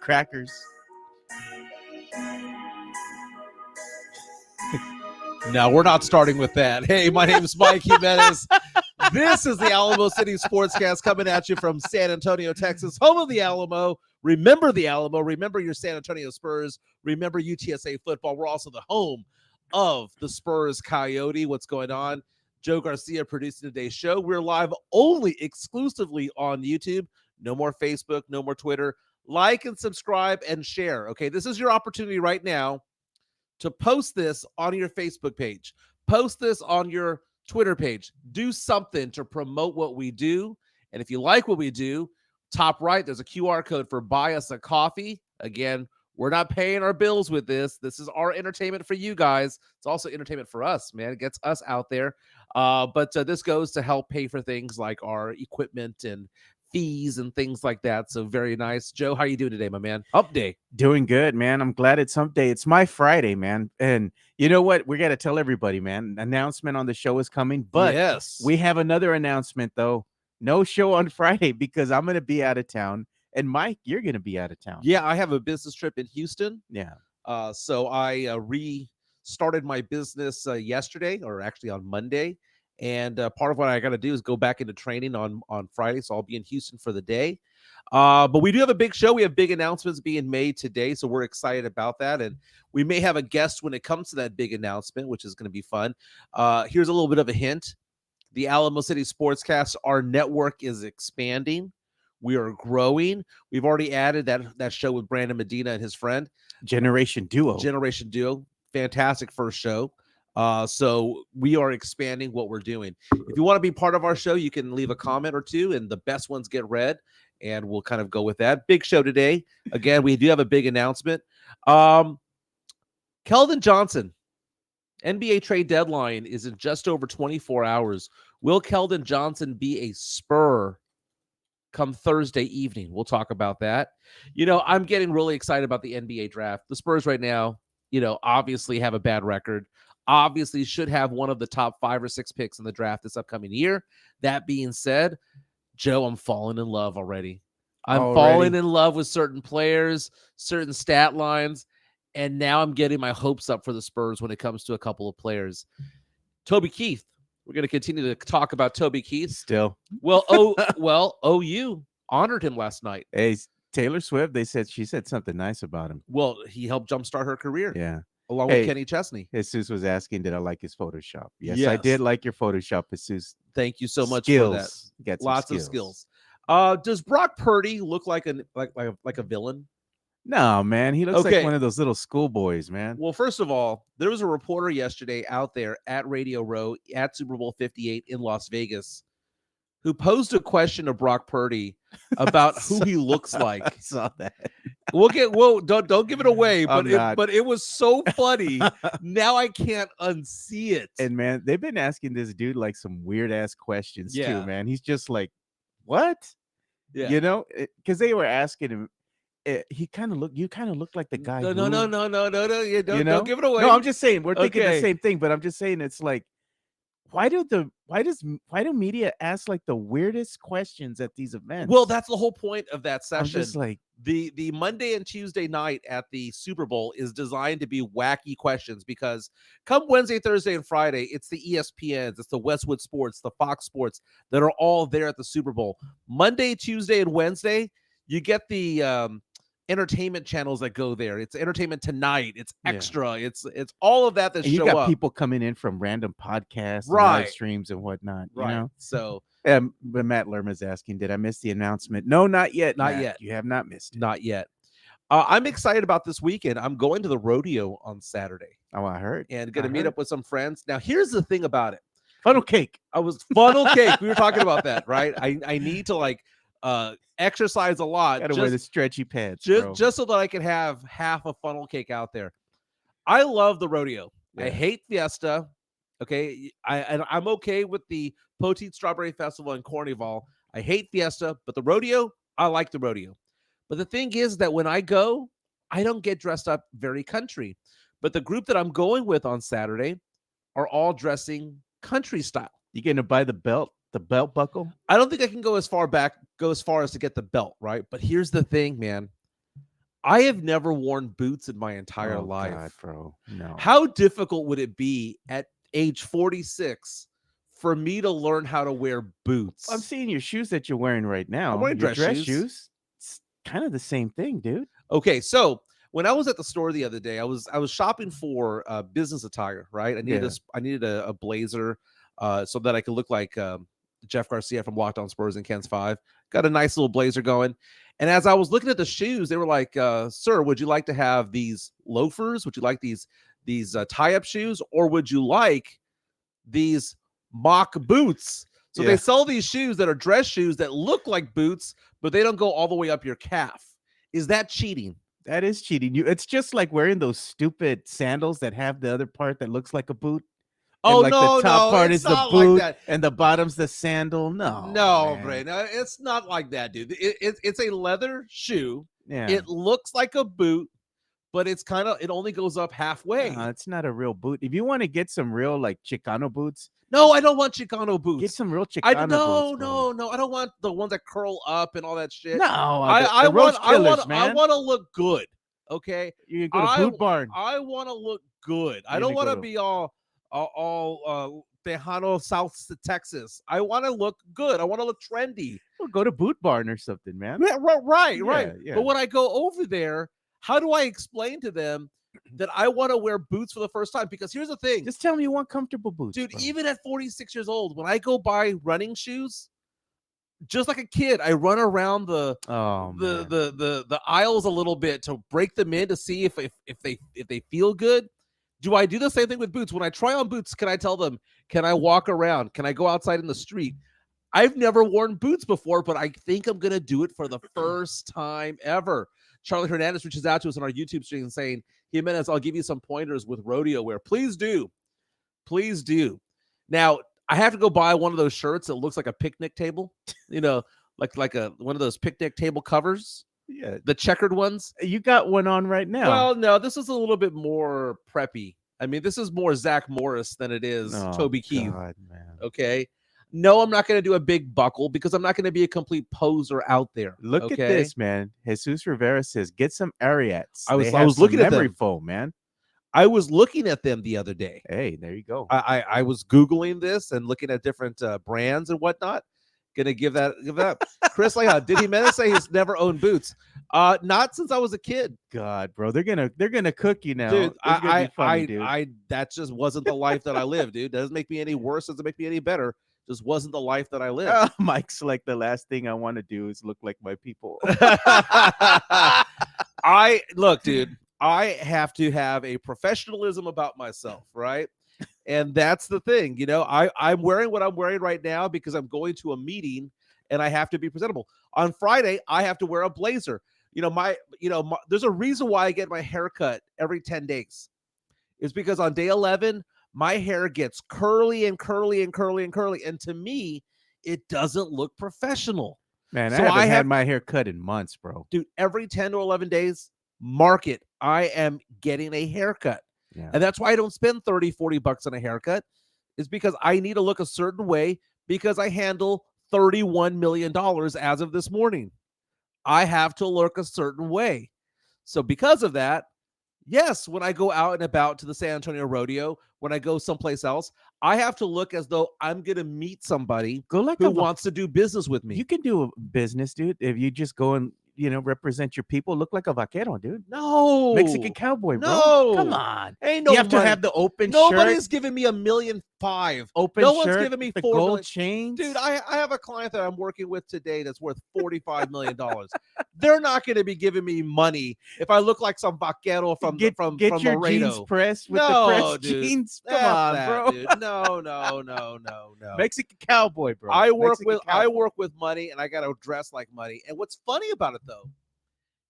crackers. No, we're not starting with that. Hey, my name is Mike Jimenez. This is the Alamo City Sportscast coming at you from San Antonio, Texas, home of the Alamo. Remember the Alamo. Remember your San Antonio Spurs. Remember UTSA football. We're also the home of the Spurs Coyote. What's going on? Joe Garcia producing today's show. We're live only exclusively on YouTube. No more Facebook, no more Twitter. Like and subscribe and share. Okay, this is your opportunity right now to post this on your Facebook page. Post this on your Twitter page. Do something to promote what we do. And if you like what we do, top right, there's a QR code for buy us a coffee. Again, we're not paying our bills with this. This is our entertainment for you guys. It's also entertainment for us, man. It gets us out there. But this goes to help pay for things like our equipment and fees and things like that. So very nice. Joe, how you doing today, my man? Hump day. Doing good, man. I'm glad it's hump day. It's my Friday, man. And you know what? We got to tell everybody, man. Announcement on the show is coming. But yes, we have another announcement, though. No show on Friday because I'm going to be out of town. And Mike, you're going to be out of town. Yeah, I have a business trip in Houston. Yeah. So I restarted my business yesterday, or actually on Monday. And part of what I got to do is go back into training on Friday. So I'll be in Houston for the day. But we do have a big show. We have big announcements being made today. So we're excited about that. And we may have a guest when it comes to that big announcement, which is going to be fun. Here's a little bit of a hint. The Alamo City Sportscast, our network is expanding. We are growing. We've already added that show with Brandon Medina and his friend. Generation Duo. Fantastic first show. So we are expanding what we're doing. If you want to be part of our show, you can leave a comment or two, and the best ones get read, and we'll kind of go with that. Big show today. Again, we do have a big announcement. Keldon Johnson, NBA trade deadline is in just over 24 hours. Will Keldon Johnson be a Spur come Thursday evening? We'll talk about that. You know, I'm getting really excited about the NBA draft. The Spurs right now, you know, obviously have a bad record. Obviously should have one of the top 5 or 6 picks in the draft this upcoming year. That being said, Joe, I'm falling in love already. I'm falling in love with certain players, certain stat lines, and now I'm getting my hopes up for the Spurs when it comes to a couple of players. Toby Keith. We're going to continue to talk about Toby Keith. Still. Well, OU honored him last night. Hey, Taylor Swift, she said something nice about him. Well, he helped jumpstart her career. Yeah. Along with Kenny Chesney. Jesus was asking, did I like his Photoshop? Yes, I did like your Photoshop, Jesus. Thank you so much for that. Get Lots of skills. Does Brock Purdy look like a villain? No, man. He looks like one of those little schoolboys, man. Well, first of all, there was a reporter yesterday out there at Radio Row at Super Bowl 58 in Las Vegas who posed a question to Brock Purdy about who he looks like. I saw that. Don't give it away, but it was so funny. Now I can't unsee it. And man, they've been asking this dude like some weird ass questions too, man. He's just like, what? Yeah. You know, because they were asking him. You kind of look like the guy. No. You don't give it away. No, I'm just saying we're thinking the same thing, but I'm just saying it's like, why do media ask like the weirdest questions at these events? Well, that's the whole point of that session. I'm just like the Monday and Tuesday night at the Super Bowl is designed to be wacky questions because come Wednesday, Thursday, and Friday, it's the ESPNs, it's the Westwood Sports, the Fox Sports that are all there at the Super Bowl. Monday, Tuesday, and Wednesday, you get the entertainment channels that go there. It's Entertainment Tonight. It's Extra. Yeah. It's all of that and show you got up. People coming in from random podcasts, and live streams, and whatnot. Right. You know? So, but Matt Lerma's asking, did I miss the announcement? No, not yet. Not Matt. yet. You have not missed it. Not yet. I'm excited about this weekend. I'm going to the rodeo on Saturday. Oh, I heard. And going to meet up with some friends. Now, here's the thing about it. Funnel cake. Funnel cake. We were talking about that, right? I need to exercise a lot. Gotta wear the stretchy pants, just so that I can have half a funnel cake out there. I love the rodeo. Yeah. I hate Fiesta. Okay, I'm okay with the Poteet Strawberry Festival and Carnival. I hate Fiesta, but the rodeo, I like the rodeo. But the thing is that when I go, I don't get dressed up very country. But the group that I'm going with on Saturday are all dressing country style. You going to buy the belt buckle? I don't think I can go as far as to get the belt, right? But here's the thing, man. I have never worn boots in my entire Oh life. God, bro. No. How difficult would it be at age 46 for me to learn how to wear boots? I'm seeing your shoes that you're wearing right now. I'm wearing your dress shoes. shoes. It's kind of the same thing, dude. Okay, so when I was at the store the other day, I was shopping for business attire, right? I needed a blazer so that I could look like Jeff Garcia from Locked On Spurs and Ken's 5. Got a nice little blazer going. And as I was looking at the shoes, they were like, sir, would you like to have these loafers? Would you like these tie-up shoes? Or would you like these mock boots? So they sell these shoes that are dress shoes that look like boots, but they don't go all the way up your calf. Is that cheating? That is cheating. It's just like wearing those stupid sandals that have the other part that looks like a boot. Oh, and no, the top part it's is the not boot, like that. and the bottom's the sandal. No, Brandon, it's not like that, dude. It's a leather shoe. Yeah, it looks like a boot, but it only goes up halfway. It's not a real boot. If you want to get some real like Chicano boots, no, I don't want Chicano boots. Get some real Chicano boots. No, I don't want the ones that curl up and all that shit. No, I want to look good. Okay, you go to Boot Barn. I want to look good. I don't want to be all Tejano, South Texas. I want to look good. I want to look trendy. Well, go to Boot Barn or something, man. Yeah, right. Yeah. But when I go over there, how do I explain to them that I want to wear boots for the first time? Because here's the thing. Just tell them you want comfortable boots. Dude, bro. Even at 46 years old, when I go buy running shoes, just like a kid, I run around the aisles a little bit to break them in to see if they feel good. Do I do the same thing with boots? When I try on boots, can I tell them, can I walk around? Can I go outside in the street? I've never worn boots before, but I think I'm going to do it for the first time ever. Charlie Hernandez reaches out to us on our YouTube stream saying, Jimenez, I'll give you some pointers with rodeo wear. Please do. Please do. Now, I have to go buy one of those shirts that looks like a picnic table, like one of those picnic table covers. Yeah, the checkered ones. You got one on right now. Well, no, this is a little bit more preppy. I mean, this is more Zach Morris than it is Toby Keith. God, man. Okay. No, I'm not going to do a big buckle because I'm not going to be a complete poser out there. Look at this, man. Jesus Rivera says, get some Ariats. I was looking at memory them. foam, man. I was looking at them the other day. Hey, there you go. I was Googling this and looking at different brands and whatnot. Gonna give that. Chris Leha, did Jimenez say he's never owned boots? Not since I was a kid. God, bro, they're gonna cook you now, dude. Dude. That just wasn't the life that I lived, dude. Doesn't make me any worse. Doesn't make me any better. Just wasn't the life that I lived. Mike's like, the last thing I want to do is look like my people. Look, dude. I have to have a professionalism about myself, right? And that's the thing, I'm wearing what I'm wearing right now because I'm going to a meeting and I have to be presentable. On Friday, I have to wear a blazer. There's a reason why I get my hair cut every 10 days. It's because on day 11, my hair gets curly and curly and curly and curly. And to me, it doesn't look professional. Man, so I haven't had my hair cut in months, bro. Dude, every 10 to 11 days, mark it. I am getting a haircut. Yeah. And that's why I don't spend $30-$40 on a haircut, is because I need to look a certain way because I handle $31 million as of this morning. I have to look a certain way. So because of that, yes, when I go out and about to the San Antonio Rodeo, when I go someplace else, I have to look as though I'm going to meet somebody who wants to do business with me. You can do a business, dude, if you just go and represent your people. Look like a vaquero, dude. No. Mexican cowboy, bro. No. Come on. Ain't no You have money. to have the open Nobody's shirt. giving me $1.5 million. Open no shirt, one's giving me the $4 gold million. chains. Dude, I have a client that I'm working with today that's worth $45 million. They're not going to be giving me money if I look like some vaquero from get your Laredo. jeans pressed with the pressed jeans. Come on, bro. Dude. No. Mexican cowboy, bro. I work with money, and I got to dress like money. And what's funny about it, though,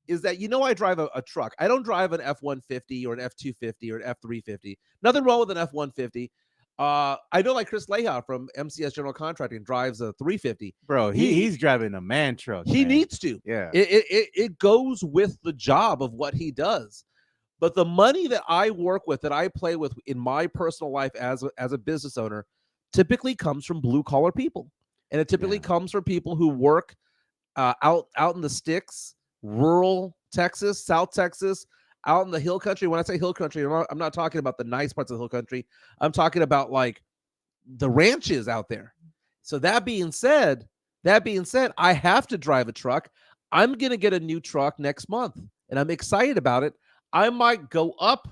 is that I drive a truck. I don't drive an F-150 or an F-250 or an F-350. Nothing wrong with an F-150. I know, like Chris Leha from MCS General Contracting drives a 350. Bro, he's driving a man truck. He needs to. Yeah. It goes with the job of what he does. But the money that I work with, that I play with in my personal life as a business owner, typically comes from blue collar people, and it typically comes from people who work out in the sticks, rural Texas, South Texas, out in the hill country. When I say hill country, I'm not talking about the nice parts of the hill country. I'm talking about like the ranches out there. So that being said, I have to drive a truck. I'm going to get a new truck next month, and I'm excited about it. I might go up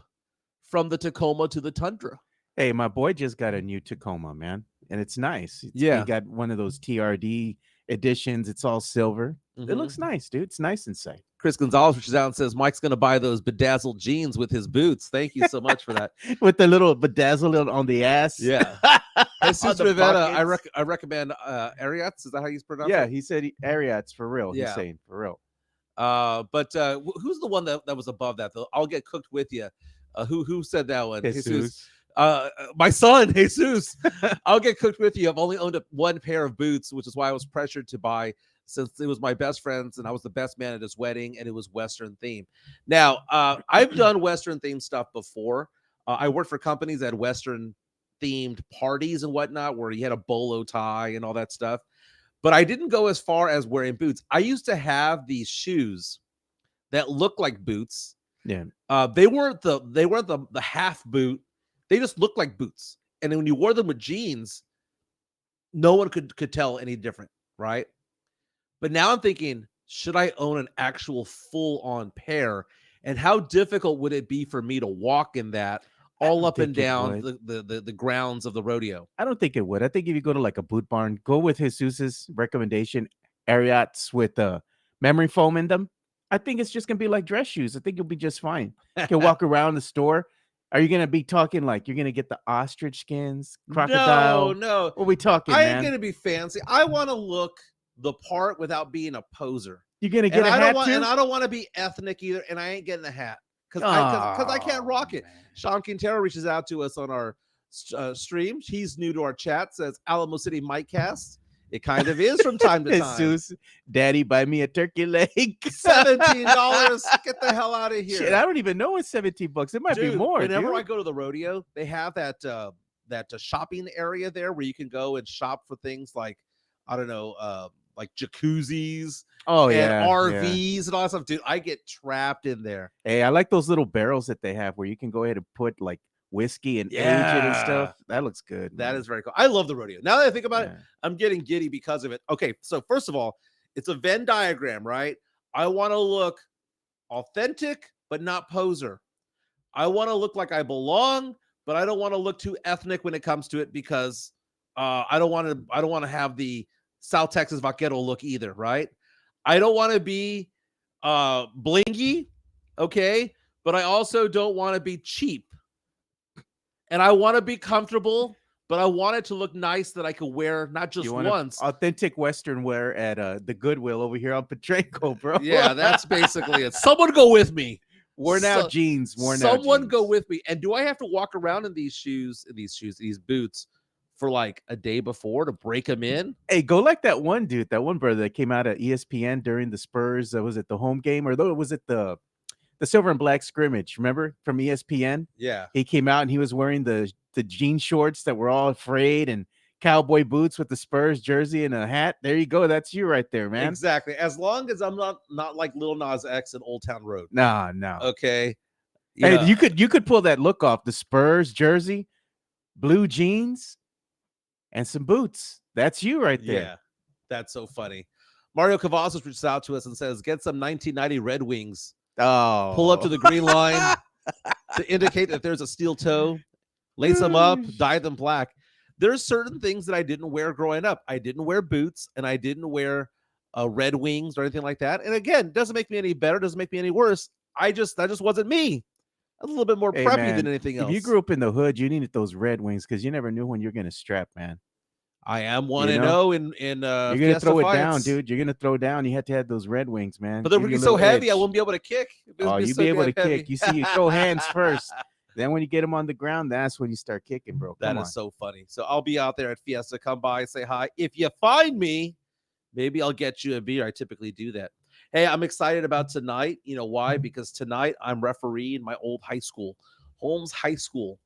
from the Tacoma to the Tundra. Hey, my boy just got a new Tacoma, man, and it's nice. He got one of those TRD editions. It's all silver. It looks nice, dude. It's nice inside. Chris Gonzalez reaches out and says Mike's going to buy those bedazzled jeans with his boots. Thank you so much for that. With the little bedazzle on the ass. Yeah. Jesus Rivera, I recommend Ariats. Is that how you pronounce it? Yeah, he said Ariats for real. Yeah. He's saying for real. But who's the one that was above that though? I'll get cooked with you. Who said that one? Jesus. My son, Jesus. I'll get cooked with you. I've only owned one pair of boots, which is why I was pressured to buy, since it was my best friend's and I was the best man at his wedding and it was Western themed. Now, I've done Western themed stuff before. I worked for companies that had Western themed parties and whatnot, where you had a bolo tie and all that stuff. But I didn't go as far as wearing boots. I used to have these shoes that looked like boots. Yeah. They weren't the half boot. They just looked like boots. And then when you wore them with jeans, no one could tell any different, right? But now I'm thinking, should I own an actual full-on pair? And how difficult would it be for me to walk in that all up and down the grounds of the rodeo? I don't think it would. I think if you go to like a boot barn, go with Jesus's recommendation, Ariats with memory foam in them. I think it's just going to be like dress shoes. I think you'll be just fine. You can walk around the store. Are you going to be talking like you're going to get the ostrich skins, crocodile? No. What are we talking, I man? ain't going to be fancy. I want to look the part without being a poser. You're going to get a hat too? And I don't want to be ethnic either, and I ain't getting a hat because I can't rock it. Man. Sean Quintero reaches out to us on our stream. He's new to our chat, says Alamo City Micecast. It kind of is from time to time. Jesus, Daddy, buy me a turkey leg. $17. Get the hell out of here. Shit, I don't even know it's $17. It might be more. Whenever I go to the rodeo, they have that shopping area there where you can go and shop for things like, I don't know, like jacuzzis. Oh, and yeah. RVs and all that stuff. Dude, I get trapped in there. Hey, I like those little barrels that they have where you can go ahead and put like whiskey and age it and stuff. That looks good. That is very cool. I love the rodeo. Now that I think about it, I'm getting giddy because of it. Okay, so first of all, it's a Venn diagram, right? I want to look authentic, but not poser. I want to look like I belong, but I don't want to look too ethnic when it comes to it because I don't want to have the South Texas vaquero look either, right? I don't want to be blingy, okay? But I also don't want to be cheap. And I want to be comfortable, but I want it to look nice that I could wear not just once. Authentic Western wear at the Goodwill over here on Petrenko, bro. Yeah, that's basically it. Someone go with me. Worn out jeans. Someone go with me. And do I have to walk around in these boots for like a day before to break them in? Hey, go like that one dude, that one brother that came out at ESPN during the Spurs. Was it the home game or was it the silver and black scrimmage? Remember from ESPN? Yeah, he came out and he was wearing the jean shorts that were all afraid and cowboy boots with the Spurs jersey and a hat. There you go. That's you right there, man. Exactly. As long as I'm not like Lil Nas X in Old Town Road. No. Okay. Yeah. Hey, you could pull that look off. The Spurs jersey, blue jeans, and some boots. That's you right there. Yeah, that's so funny. Mario Cavazos reaches out to us and says, get some 1990 Red Wings. Oh, pull up to the green line to indicate that there's a steel toe. Lace them up, dye them black. There's certain things that I didn't wear growing up. I didn't wear boots, and I didn't wear Red Wings or anything like that. And again, doesn't make me any better, doesn't make me any worse. That just wasn't me. A little bit more preppy than anything else. If you grew up in the hood, you needed those Red Wings because you never knew when you're going to strap, man. I am 1-0 in you're gonna throw it down, dude. You're gonna throw down. You had to have those Red Wings, man. But they're really so heavy, I wouldn't be able to kick. You'd be able to kick. You see, you throw hands first. Then when you get them on the ground, that's when you start kicking, bro. That is so funny. So I'll be out there at Fiesta. Come by, say hi. If you find me, maybe I'll get you a beer. I typically do that. Hey, I'm excited about tonight. You know why? Because tonight I'm refereeing my old high school. Holmes High School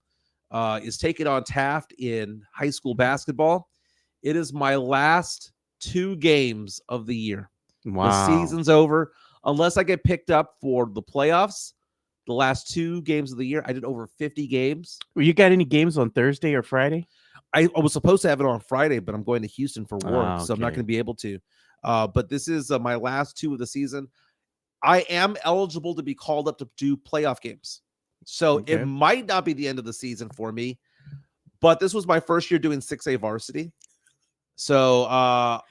is taking on Taft in high school basketball. It is my last 2 games of the year. Wow. The season's over. unless I get picked up for the playoffs. The last 2 games of the year, I did over 50 games. Well, you got any games on Thursday or Friday? I was supposed to have it on Friday, but I'm going to Houston for work, so I'm not Okay. going to be able to. But this is my last 2 of the season. I am eligible to be called up to do playoff games. So Okay. it might not be the end of the season for me, but this was my first year doing 6A varsity. So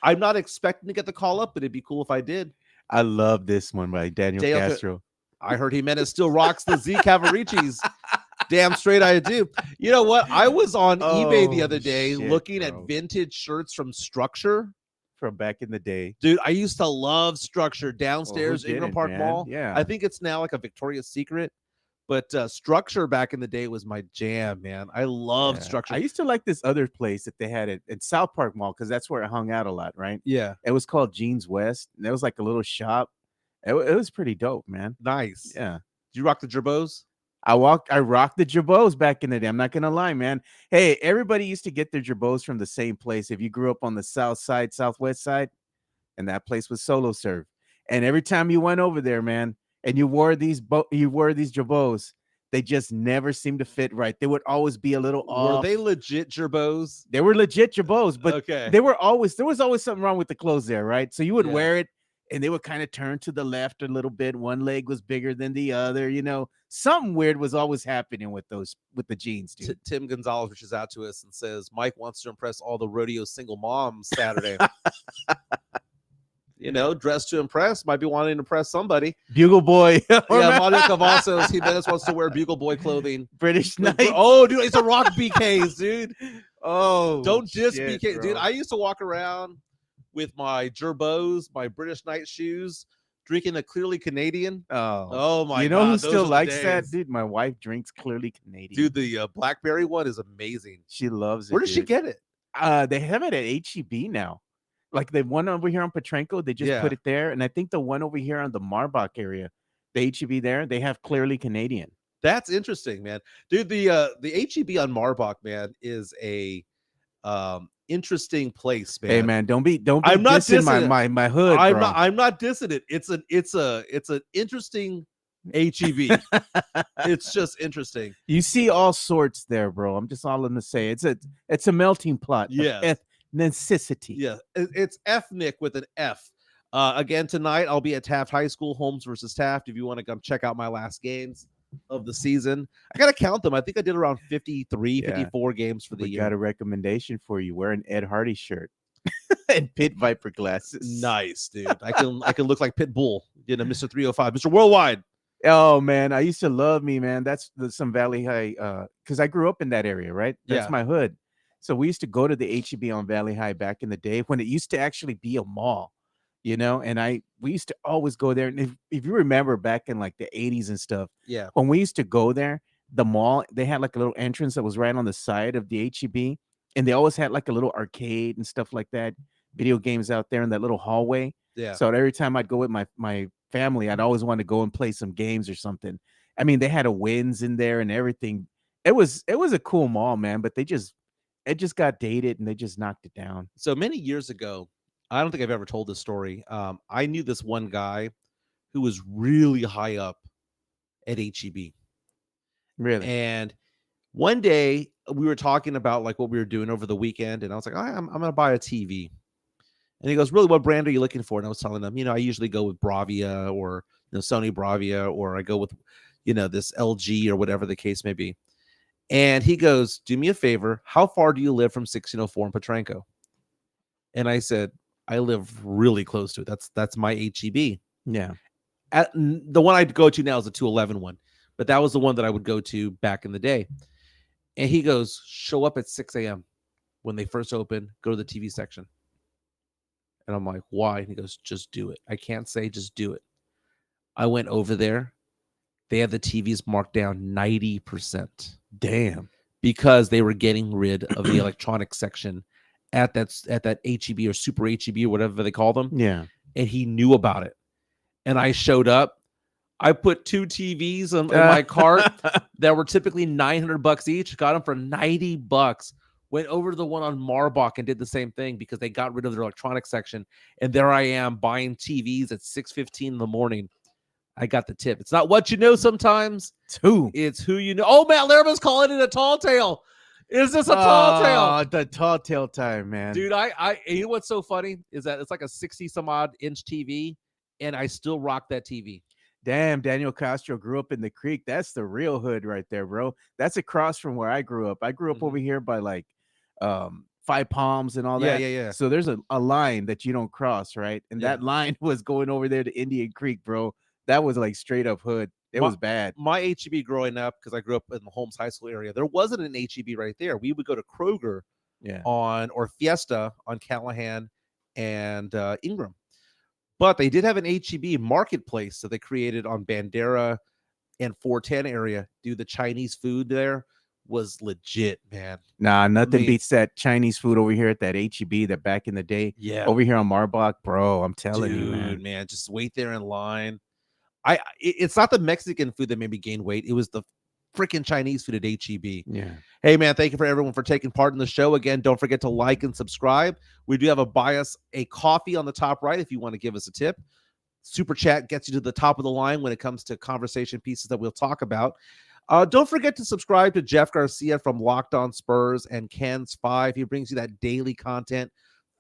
I'm not expecting to get the call up, but it'd be cool if I did. I love this one by Daniel Castro. I heard Jimenez still rocks the Z Cavaricis. Damn straight I do. You know what? I was on eBay the other day looking at vintage shirts from Structure. From back in the day. Dude, I used to love Structure downstairs Ingram Park Mall. Yeah. I think it's now like a Victoria's Secret. But Structure back in the day was my jam, man. I loved Structure. I used to like this other place that they had at South Park Mall because that's where I hung out a lot, right? Yeah. It was called Jeans West. And it was like a little shop. It was pretty dope, man. Nice. Yeah. Did you rock the Gerbos? I rocked the Gerbos back in the day. I'm not gonna lie, man. Hey, everybody used to get their Gerbos from the same place. If you grew up on the south side, southwest side, and that place was Solo Serve. And every time you went over there, man, and you wore these Gerbos, they just never seemed to fit right. They would always be a little off. Were they legit Gerbos? They were legit Gerbos, but okay. there was always something wrong with the clothes there, right? So you would wear it and they would kind of turn to the left a little bit. One leg was bigger than the other, you know. Something weird was always happening with the jeans, dude. Tim Gonzalez reaches out to us and says Mike wants to impress all the rodeo single moms Saturday. You know, dress to impress, might be wanting to impress somebody. Bugle Boy. Yeah, Mario Cavazos, he wants to wear Bugle Boy clothing. British Knight. Oh, dude, it's a rock BKs, dude. Oh, don't diss BK, bro. dude. I used to walk around with my Gerbos, my British Knight shoes, drinking a Clearly Canadian. Oh my God. You know who still likes that, dude? My wife drinks Clearly Canadian. Dude, the blackberry one is amazing. She loves it. Where does she get it? They have it at H-E-B now. Like the one over here on Petrenko, they just put it there. And I think the one over here on the Marbach area, the H-E-B there, they have Clearly Canadian. That's interesting, man. Dude, the H-E-B on Marbach, man, is a interesting place, man. Hey, man, don't be I'm not dissing dissing my hood. I'm not dissing it. It's an interesting HEB. It's just interesting. You see all sorts there, bro. I'm just all going to say it's a melting pot. Yeah. Ethnicity. Yeah, it's ethnic with an F. Again tonight, I'll be at Taft High School, Holmes versus Taft. If you want to come check out my last games of the season, I gotta count them. I think I did around 54 games for the year. Got a recommendation for you. Wear an Ed Hardy shirt and Pit Viper glasses. Nice, dude. I can look like Pit Bull. You know, Mr. 305, Mr. Worldwide. Oh man, I used to love me, man. That's some Valley High, because I grew up in that area, right? That's my hood. So we used to go to the H-E-B on Valley High back in the day when it used to actually be a mall, you know, and we used to always go there. And if you remember back in like the 80s and stuff, when we used to go there, the mall, they had like a little entrance that was right on the side of the H-E-B, and they always had like a little arcade and stuff like that, video games out there in that little hallway. Yeah. So every time I'd go with my family, I'd always want to go and play some games or something. I mean, they had a Wins in there and everything. It was a cool mall, man, but it just got dated and they just knocked it down. So many years ago, I don't think I've ever told this story. I knew this one guy who was really high up at HEB. Really? And one day we were talking about like what we were doing over the weekend, and I was like, I'm going to buy a TV. And he goes, really, what brand are you looking for? And I was telling him, I usually go with Bravia or Sony Bravia, or I go with, this LG or whatever the case may be. And he goes, do me a favor. How far do you live from 1604 in Petrenko? And I said, I live really close to it. That's my HEB. Yeah. The one I'd go to now is the 211 one, but that was the one that I would go to back in the day. And he goes, show up at 6 a.m. when they first open, go to the TV section. And I'm like, why? And he goes, just do it. I can't say, just do it. I went over there. They had the TVs marked down 90%. Damn. Because they were getting rid of the electronic section at that HEB or Super HEB or whatever they call them. Yeah. And he knew about it. And I showed up. I put 2 TVs in my cart that were typically $900 each. Got them for $90. went over to the one on Marbach and did the same thing because they got rid of their electronics section. And there I am buying TVs at 6:15 in the morning. I got the tip. It's not what you know sometimes. It's who you know. Oh, Matt Laraba's calling it a tall tale. Is this a tall tale? The tall tale time, man. Dude, I you know what's so funny is that it's like a 60 some odd inch TV, and I still rock that TV. Damn, Daniel Castro grew up in the creek. That's the real hood right there, bro. That's across from where I grew up. I grew up over here by like Five Palms and all that. Yeah. So there's a line that you don't cross, right? And that line was going over there to Indian Creek, bro. That was like straight up hood. It was bad. My HEB growing up, because I grew up in the Holmes High School area, there wasn't an HEB right there. We would go to Kroger or Fiesta on Callahan and Ingram. But they did have an HEB marketplace that they created on Bandera and 410 area. Dude, the Chinese food there was legit, man. Nah, nothing beats that Chinese food over here at that HEB that back in the day. Yeah. Over here on Marbach, bro, I'm telling you, man. Just wait there in line. It's not the Mexican food that made me gain weight. It was the freaking Chinese food at HEB. Yeah. Hey, man, thank you for everyone for taking part in the show. Again, don't forget to like and subscribe. We do have a coffee on the top right if you want to give us a tip. Super Chat gets you to the top of the line when it comes to conversation pieces that we'll talk about. Don't forget to subscribe to Jeff Garcia from Locked On Spurs and Ken's 5. He brings you that daily content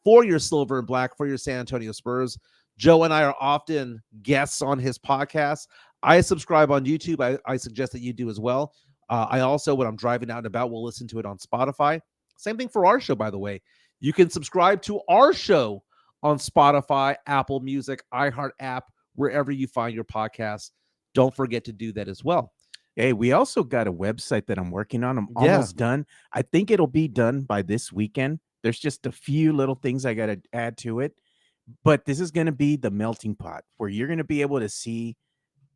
for your silver and black, for your San Antonio Spurs. Joe and I are often guests on his podcast. I subscribe on YouTube. I suggest that you do as well. I also, when I'm driving out and about, will listen to it on Spotify. Same thing for our show, by the way. You can subscribe to our show on Spotify, Apple Music, iHeart app, wherever you find your podcasts. Don't forget to do that as well. Hey, we also got a website that I'm working on. I'm almost done. I think it'll be done by this weekend. There's just a few little things I got to add to it. But this is going to be the melting pot where you're going to be able to see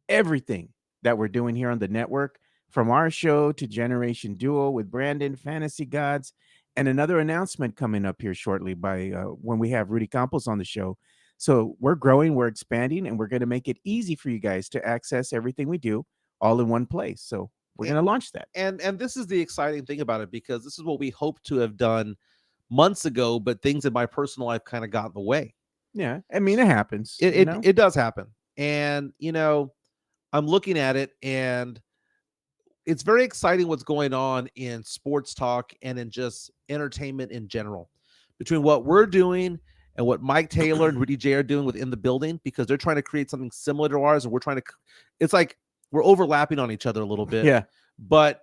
everything that we're doing here on the network, from our show to Generation Duo with Brandon, Fantasy Gods, and another announcement coming up here shortly by when we have Rudy Campos on the show. So we're growing, we're expanding, and we're going to make it easy for you guys to access everything we do all in one place. So we're going to launch that. And this is the exciting thing about it, because this is what we hoped to have done months ago, but things in my personal life kind of got in the way. Yeah, I mean, it happens. It does happen. And, I'm looking at it, and it's very exciting what's going on in sports talk and in just entertainment in general, between what we're doing and what Mike Taylor and Rudy J are doing within the building, because they're trying to create something similar to ours. And it's like we're overlapping on each other a little bit. Yeah. But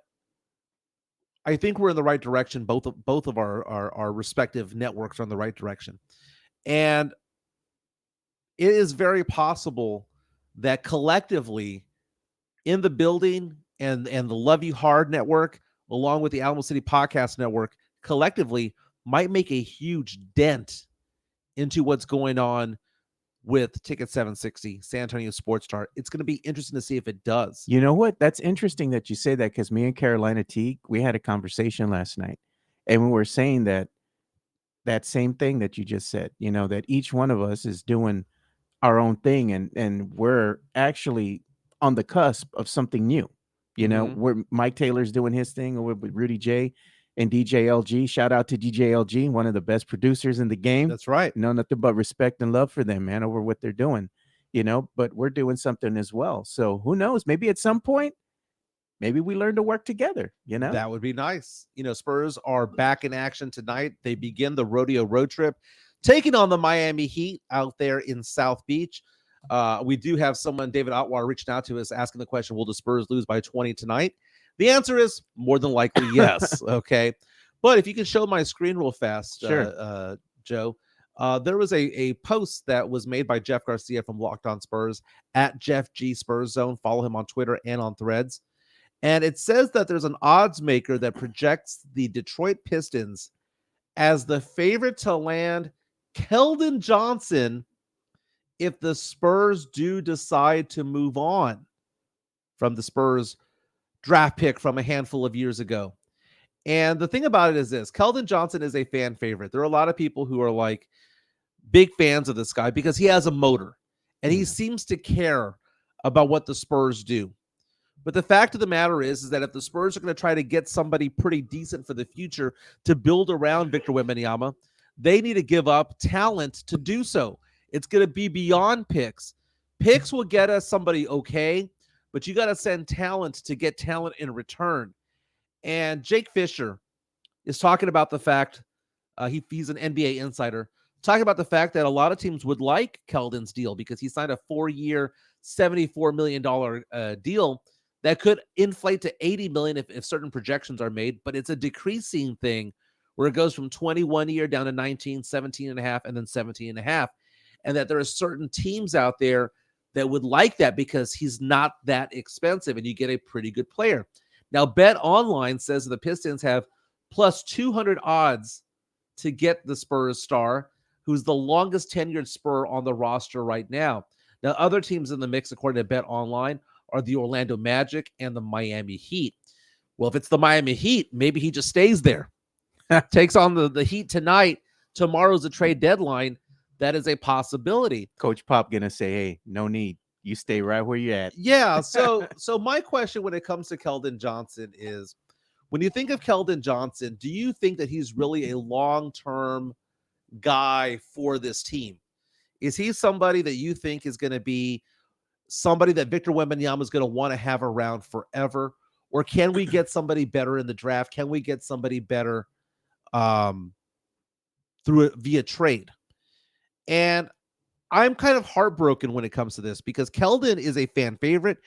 I think we're in the right direction. Both of our respective networks are in the right direction. And it is very possible that collectively in the building and the Love You Hard network, along with the Alamo City Podcast Network, collectively might make a huge dent into what's going on with Ticket 760, San Antonio Sports Chart. It's going to be interesting to see if it does. You know what? That's interesting that you say that, because me and Carolina Teague, we had a conversation last night, and we were saying that same thing that you just said, that each one of us is doing our own thing, and we're actually on the cusp of something new. Where Mike Taylor's doing his thing with Rudy J and DJ LG. Shout out to DJ LG, one of the best producers in the game. That's right. Nothing but respect and love for them, man, over what they're doing, but we're doing something as well. So who knows? Maybe at some point, maybe we learn to work together, That would be nice. Spurs are back in action tonight. They begin the rodeo road trip, taking on the Miami Heat out there in South Beach. We do have someone, David Otwar, reaching out to us asking the question, will the Spurs lose by 20 tonight? The answer is more than likely yes. Okay. But if you can show my screen real fast, sure. Joe, there was a post that was made by Jeff Garcia from Locked On Spurs at Jeff G Spurs Zone. Follow him on Twitter and on Threads. And it says that there's an odds maker that projects the Detroit Pistons as the favorite to land Keldon Johnson if the Spurs do decide to move on from the Spurs draft pick from a handful of years ago. And the thing about it is this: Keldon Johnson is a fan favorite. There are a lot of people who are like big fans of this guy because he has a motor and he seems to care about what the Spurs do. But the fact of the matter is that if the Spurs are going to try to get somebody pretty decent for the future to build around Victor Wembanyama, they need to give up talent to do so. It's going to be beyond picks. Picks will get us somebody okay, but you got to send talent to get talent in return. And Jake Fisher is talking about the fact, he's an NBA insider, talking about the fact that a lot of teams would like Keldon's deal because he signed a 4-year, $74 million deal that could inflate to $80 million if certain projections are made, but it's a decreasing thing where it goes from 21 a year down to 19, 17 and a half, and then 17 and a half. And that there are certain teams out there that would like that because he's not that expensive and you get a pretty good player. Now, Bet Online says the Pistons have plus 200 odds to get the Spurs star, who's the longest tenured Spur on the roster right now. Now, other teams in the mix, according to Bet Online, are the Orlando Magic and the Miami Heat. Well, if it's the Miami Heat, maybe he just stays there. Takes on the Heat tonight. Tomorrow's a trade deadline. That is a possibility. Coach Pop gonna say, hey, no need. You stay right where you're at. Yeah, so my question when it comes to Keldon Johnson is, when you think of Keldon Johnson, do you think that he's really a long-term guy for this team? Is he somebody that you think is going to be somebody that Victor Wembanyama is going to want to have around forever? Or can we get somebody better in the draft? Can we get somebody better via trade? And I'm kind of heartbroken when it comes to this because Keldon is a fan favorite.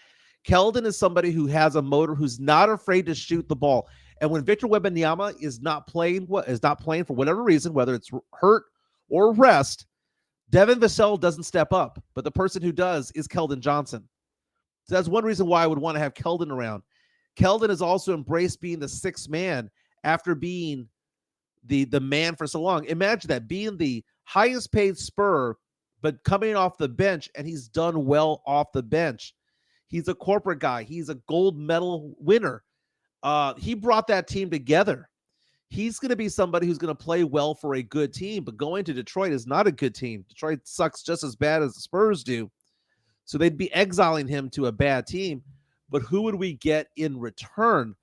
Keldon is somebody who has a motor, who's not afraid to shoot the ball. And when Victor Wembanyama is not playing for whatever reason, whether it's hurt or rest, Devin Vassell doesn't step up. But the person who does is Keldon Johnson. So that's one reason why I would want to have Keldon around. Keldon has also embraced being the sixth man after being the man for so long. Imagine that, being the highest paid Spur, but coming off the bench, and he's done well off the bench. He's a corporate guy. He's a gold medal winner. He brought that team together. He's going to be somebody who's going to play well for a good team, but going to Detroit is not a good team. Detroit sucks just as bad as the Spurs do. So they'd be exiling him to a bad team. But who would we get in return?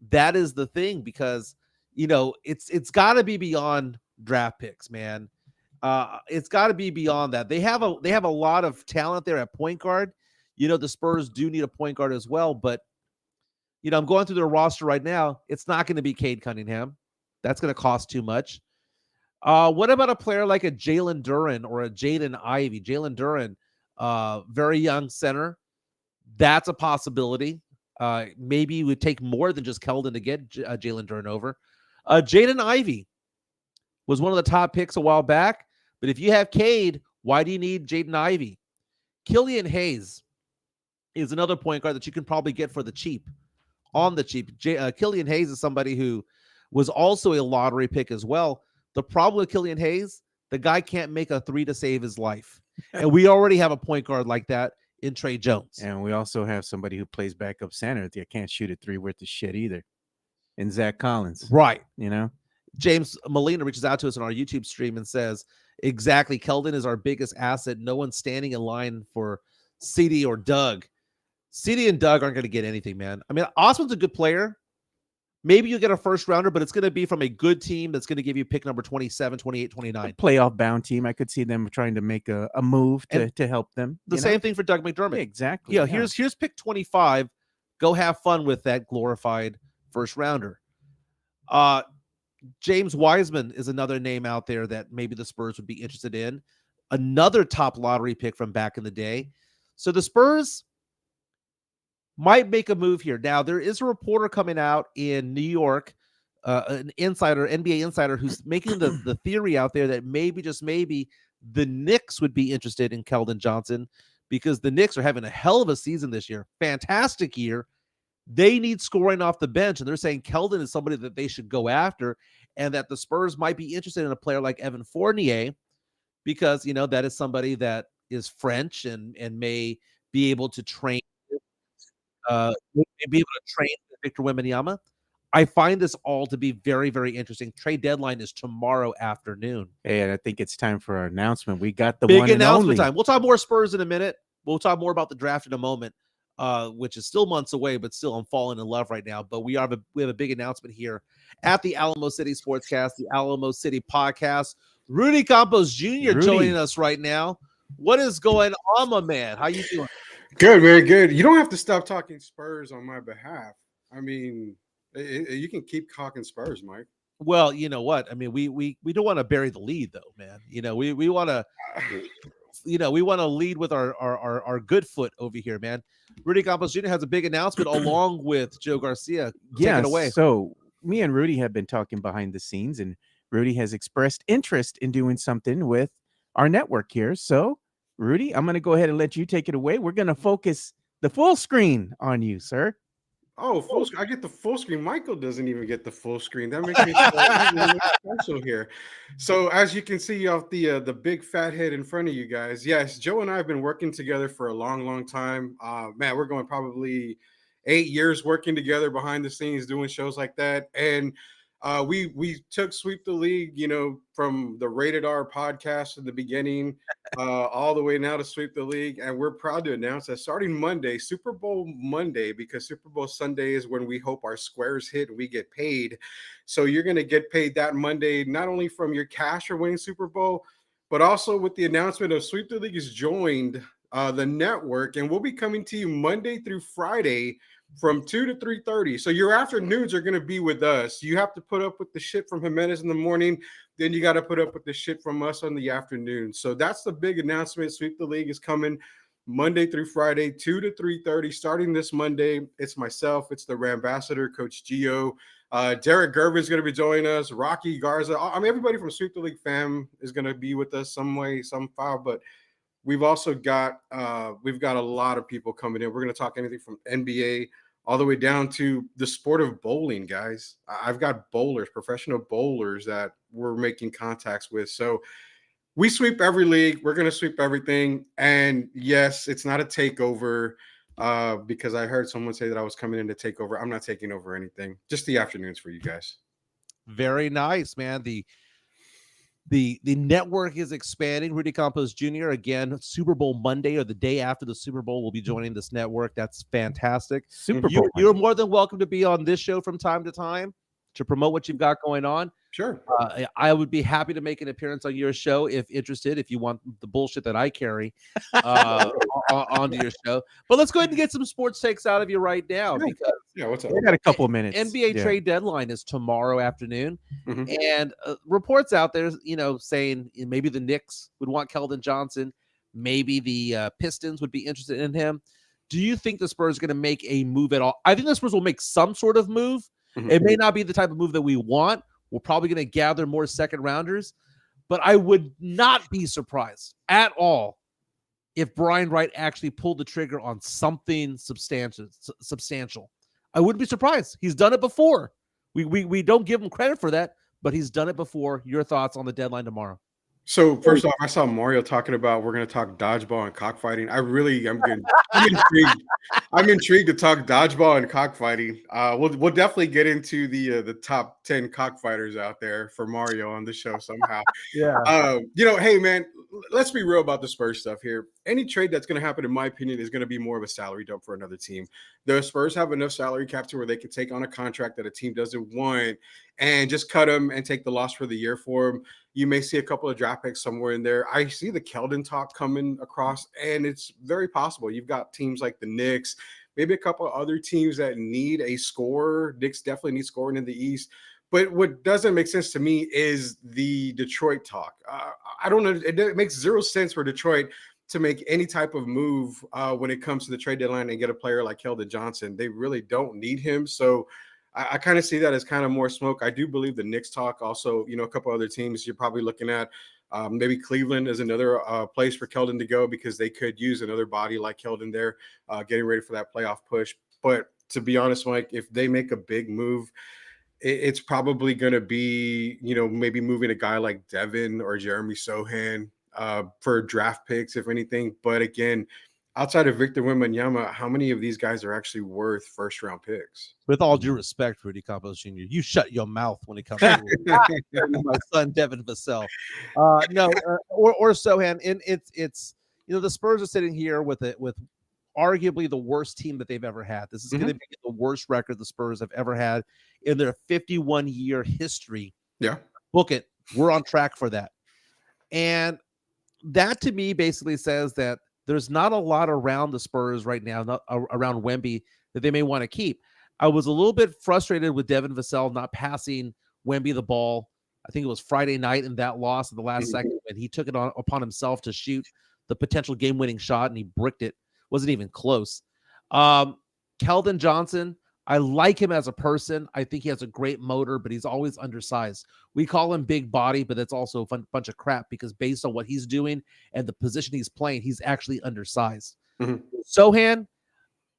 That is the thing, because, you know, it's got to be beyond draft picks, man. It's got to be beyond that. They have a lot of talent there at point guard. You know, the Spurs do need a point guard as well, but, you know, I'm going through their roster right now. It's not going to be Cade Cunningham. That's going to cost too much. What about a player like a Jalen Duren or a Jaden Ivey? Jalen Duren, very young center. That's a possibility. Maybe it would take more than just Keldon to get Jalen Duren over. Jaden Ivey was one of the top picks a while back, but if you have Cade, why do you need Jaden Ivey? Killian Hayes is another point guard that you can probably get for the cheap, on the cheap. Killian Hayes is somebody who was also a lottery pick as well. The problem with Killian Hayes, the guy can't make a three to save his life. And we already have a point guard like that in Trey Jones. And we also have somebody who plays backup center that can't shoot a three worth of shit either. And Zach Collins. Right. You know? James Molina reaches out to us on our YouTube stream and says, exactly, Keldon is our biggest asset. No one's standing in line for CD or Doug. CD and Doug aren't going to get anything, man. I mean, Osman's a good player. Maybe you'll get a first rounder, but it's going to be from a good team that's going to give you pick number 27, 28, 29. A playoff bound team. I could see them trying to make a move to help them. The same thing for Doug McDermott. Yeah, exactly. Yeah, here's pick 25. Go have fun with that glorified first rounder. James Wiseman is another name out there that maybe the Spurs would be interested in. Another top lottery pick from back in the day. So the Spurs might make a move here. Now, there is a reporter coming out in New York, an insider, NBA insider, who's making the theory out there that maybe, just maybe, the Knicks would be interested in Keldon Johnson, because the Knicks are having a hell of a season this year. Fantastic year. They need scoring off the bench, and they're saying Keldon is somebody that they should go after, and that the Spurs might be interested in a player like Evan Fournier, because, you know, that is somebody that is French and may be able to train Victor Wembanyama. I find this all to be very, very interesting. Trade deadline is tomorrow afternoon. Hey, and I think it's time for our announcement. We got the big one and announcement only time. We'll talk more Spurs in a minute. We'll talk more about the draft in a moment. which is still months away, but still I'm falling in love right now. But we have a big announcement here at the Alamo City Sportscast, the Alamo City Podcast. Rudy Campos Jr. joining us right now. What is going on, my man? How you doing? Good, very good. You don't have to stop talking Spurs on my behalf. I mean, you can keep talking Spurs, Mike. Well, you know what? I mean, we don't want to bury the lead, though, man. You know, we want to, we want to lead with our good foot over here, man. Rudy Campos Jr. has a big announcement along with Joe Garcia. Take it away. So me and Rudy have been talking behind the scenes, and Rudy has expressed interest in doing something with our network here. So, Rudy, I'm going to go ahead and let you take it away. We're going to focus the full screen on you, sir. Oh, full screen. I get the full screen. Michael doesn't even get the full screen. That makes me special here. So, as you can see off the big fat head in front of you guys, yes, Joe and I have been working together for a long, long time. Man, we're going probably 8 years working together behind the scenes doing shows like that. And we took Sweep the League, from the Rated R podcast at the beginning, all the way now to Sweep the League. And we're proud to announce that starting Monday, Super Bowl Monday, because Super Bowl Sunday is when we hope our squares hit and we get paid. So you're going to get paid that Monday, not only from your cash for winning Super Bowl, but also with the announcement of Sweep the League has joined the network, and we'll be coming to you Monday through Friday from 2 to 3:30. So your afternoons are going to be with us. You have to put up with the shit from Jimenez in the morning. Then you got to put up with the shit from us on the afternoon. So that's the big announcement. Sweep the League is coming Monday through Friday, 2 to 3:30, starting this Monday. It's myself. It's the Rambassador, Coach Gio. Derek Gervin's going to be joining us. Rocky Garza. I mean, everybody from Sweep the League fam is going to be with us some way, some file. But we've also got a lot of people coming in. We're going to talk anything from NBA all the way down to the sport of bowling, guys. I've got bowlers, professional bowlers that we're making contacts with. So we sweep every league. We're going to sweep everything. And yes, it's not a takeover because I heard someone say that I was coming in to take over. I'm not taking over anything. Just the afternoons for you guys. Very nice, man. The network is expanding. Rudy Campos Jr. again, Super Bowl Monday or the day after the Super Bowl will be joining this network. That's fantastic. Super Bowl. You're more than welcome to be on this show from time to time to promote what you've got going on. Sure. I would be happy to make an appearance on your show if interested, if you want the bullshit that I carry onto your show. But let's go ahead and get some sports takes out of you right now. Because what's up? We got a couple of minutes. NBA trade deadline is tomorrow afternoon. Mhm. And reports out there, saying maybe the Knicks would want Keldon Johnson. Maybe the Pistons would be interested in him. Do you think the Spurs are going to make a move at all? I think the Spurs will make some sort of move. Mhm. It may not be the type of move that we want. We're probably going to gather more second rounders, but I would not be surprised at all if Brian Wright actually pulled the trigger on something substantial. I wouldn't be surprised. He's done it before. We don't give him credit for that, but he's done it before. Your thoughts on the deadline tomorrow? So first off, I saw Mario talking about we're going to talk dodgeball and cockfighting. I'm intrigued. I'm intrigued to talk dodgeball and cockfighting. We'll definitely get into the top 10 cockfighters out there for Mario on the show somehow. Yeah. Hey man, let's be real about the Spurs stuff here. Any trade that's going to happen, in my opinion, is going to be more of a salary dump for another team. The Spurs have enough salary cap to where they can take on a contract that a team doesn't want and just cut them and take the loss for the year for them. You may see a couple of draft picks somewhere in there. I see the Keldon talk coming across, and it's very possible. You've got teams like the Knicks, maybe a couple of other teams that need a scorer. Knicks definitely need scoring in the East. But what doesn't make sense to me is the Detroit talk. I don't know. It makes zero sense for Detroit to make any type of move when it comes to the trade deadline and get a player like Keldon Johnson. They really don't need him. So I kind of see that as kind of more smoke. I do believe the Knicks talk also, a couple other teams you're probably looking at. Maybe Cleveland is another place for Keldon to go because they could use another body like Keldon there, getting ready for that playoff push. But to be honest, Mike, if they make a big move, it's probably going to be, maybe moving a guy like Devin or Jeremy Sohan for draft picks, if anything. But again, outside of Victor Wembanyama, how many of these guys are actually worth first-round picks? With all due respect, Rudy Campos Jr., you shut your mouth when it comes to my son Devin Vassell. Or Sohan. And it's the Spurs are sitting here with arguably the worst team that they've ever had. This is going to be the worst record the Spurs have ever had in their 51-year history. Yeah. Book it. We're on track for that. And that to me basically says that there's not a lot around the Spurs right now, not around Wemby, that they may want to keep. I was a little bit frustrated with Devin Vassell not passing Wemby the ball. I think it was Friday night in that loss at the last second when he took it upon himself to shoot the potential game-winning shot, and he bricked it. Wasn't even close. Keldon Johnson, I like him as a person. I think he has a great motor, but he's always undersized. We call him big body, but that's also a bunch of crap because based on what he's doing and the position he's playing, he's actually undersized. Sohan,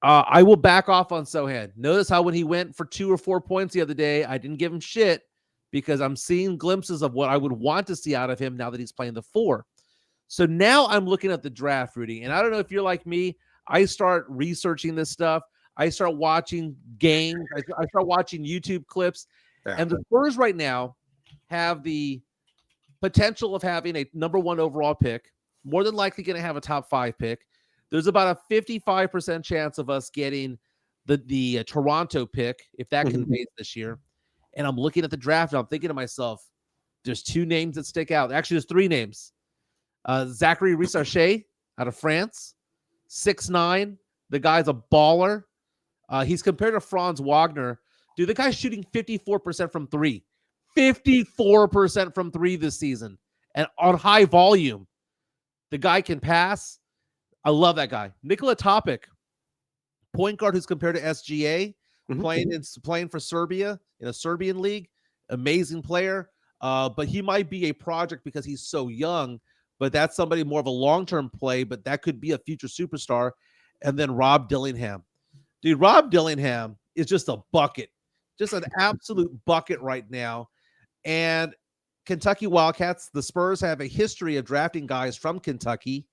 I will back off on Sohan. Notice how when he went for 2 or 4 points the other day, I didn't give him shit because I'm seeing glimpses of what I would want to see out of him now that he's playing the 4. So now I'm looking at the draft, Rudy, and I don't know if you're like me. I start researching this stuff. I start watching games. I start watching YouTube clips. Yeah. And the Spurs right now have the potential of having a number 1 overall pick, more than likely going to have a top 5 pick. There's about a 55% chance of us getting the Toronto pick, if that conveys this year. And I'm looking at the draft, and I'm thinking to myself, there's 2 names that stick out. Actually, there's 3 names. Zachary Rissarchet out of France, 6'9". The guy's a baller. He's compared to Franz Wagner. Dude, the guy's shooting 54% from 3. 54% from 3 this season. And on high volume. The guy can pass. I love that guy. Nikola Topic, point guard who's compared to SGA, playing for Serbia in a Serbian league. Amazing player. But he might be a project because he's so young. But that's somebody more of a long-term play, but that could be a future superstar. And then Rob Dillingham. Dude, Rob Dillingham is just a bucket. Just an absolute bucket right now. And Kentucky Wildcats, the Spurs have a history of drafting guys from Kentucky.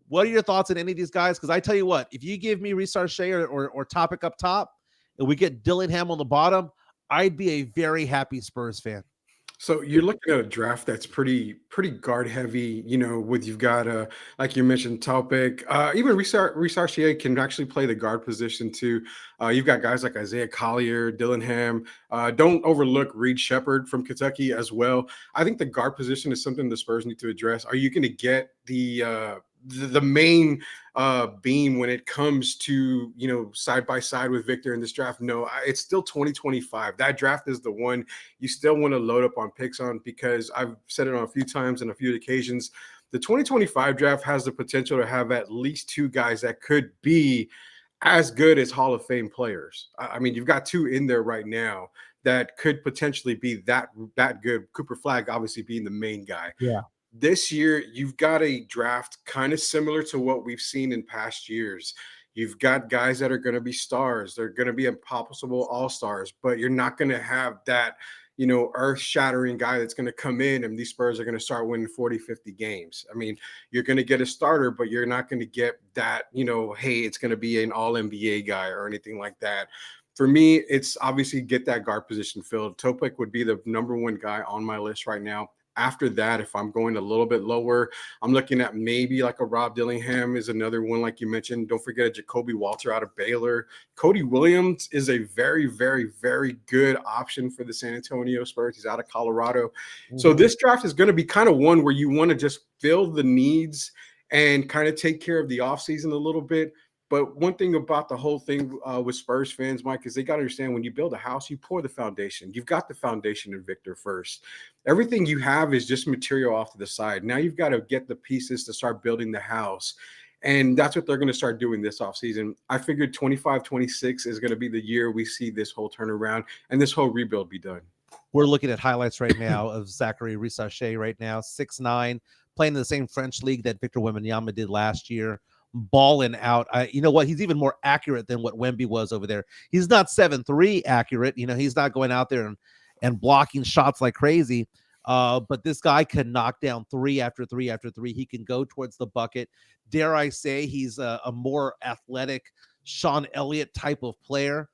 What are your thoughts on any of these guys? Because I tell you what, if you give me Rissarchet or Topic up top, and we get Dillingham on the bottom, I'd be a very happy Spurs fan. So you're looking at a draft that's pretty guard heavy, with you've got like you mentioned, Topic, even Rissarchet can actually play the guard position too. You've got guys like Isaiah Collier, Dillingham. Don't overlook Reed Shepherd from Kentucky as well. I think the guard position is something the Spurs need to address. Are you going to get the main beam when it comes to side by side with Victor in this draft? No, it's still 2025. That draft is the one you still want to load up on picks on, because I've said it on a few times and a few occasions. The 2025 draft has the potential to have at least 2 guys that could be as good as Hall of Fame players. I mean, you've got 2 in there right now that could potentially be that good. Cooper Flagg obviously being the main guy. Yeah. This year, you've got a draft kind of similar to what we've seen in past years. You've got guys that are going to be stars. They're going to be impossible all-stars, but you're not going to have that, earth-shattering guy that's going to come in and these Spurs are going to start winning 40, 50 games. I mean, you're going to get a starter, but you're not going to get that, hey, it's going to be an all-NBA guy or anything like that. For me, it's obviously get that guard position filled. Topic would be the number 1 guy on my list right now. After that, if I'm going a little bit lower, I'm looking at maybe like a Rob Dillingham is another one, like you mentioned. Don't forget a Jacoby Walter out of Baylor. Cody Williams is a very, very, very good option for the San Antonio Spurs. He's out of Colorado. So this draft is going to be kind of one where you want to just fill the needs and kind of take care of the offseason a little bit. But one thing about the whole thing with Spurs fans, Mike, is they got to understand when you build a house, you pour the foundation. You've got the foundation in Victor first. Everything you have is just material off to the side. Now you've got to get the pieces to start building the house. And that's what they're going to start doing this offseason. I figured 25-26 is going to be the year we see this whole turnaround and this whole rebuild be done. We're looking at highlights right now of Zachary Rissarchet right now, 6'9", playing in the same French league that Victor Wembanyama did last year. Balling out. You know what? He's even more accurate than what Wemby was over there. He's not 7'3" accurate. He's not going out there and blocking shots like crazy. But this guy can knock down 3 after 3 after 3. He can go towards the bucket. Dare I say he's a more athletic Sean Elliott type of player.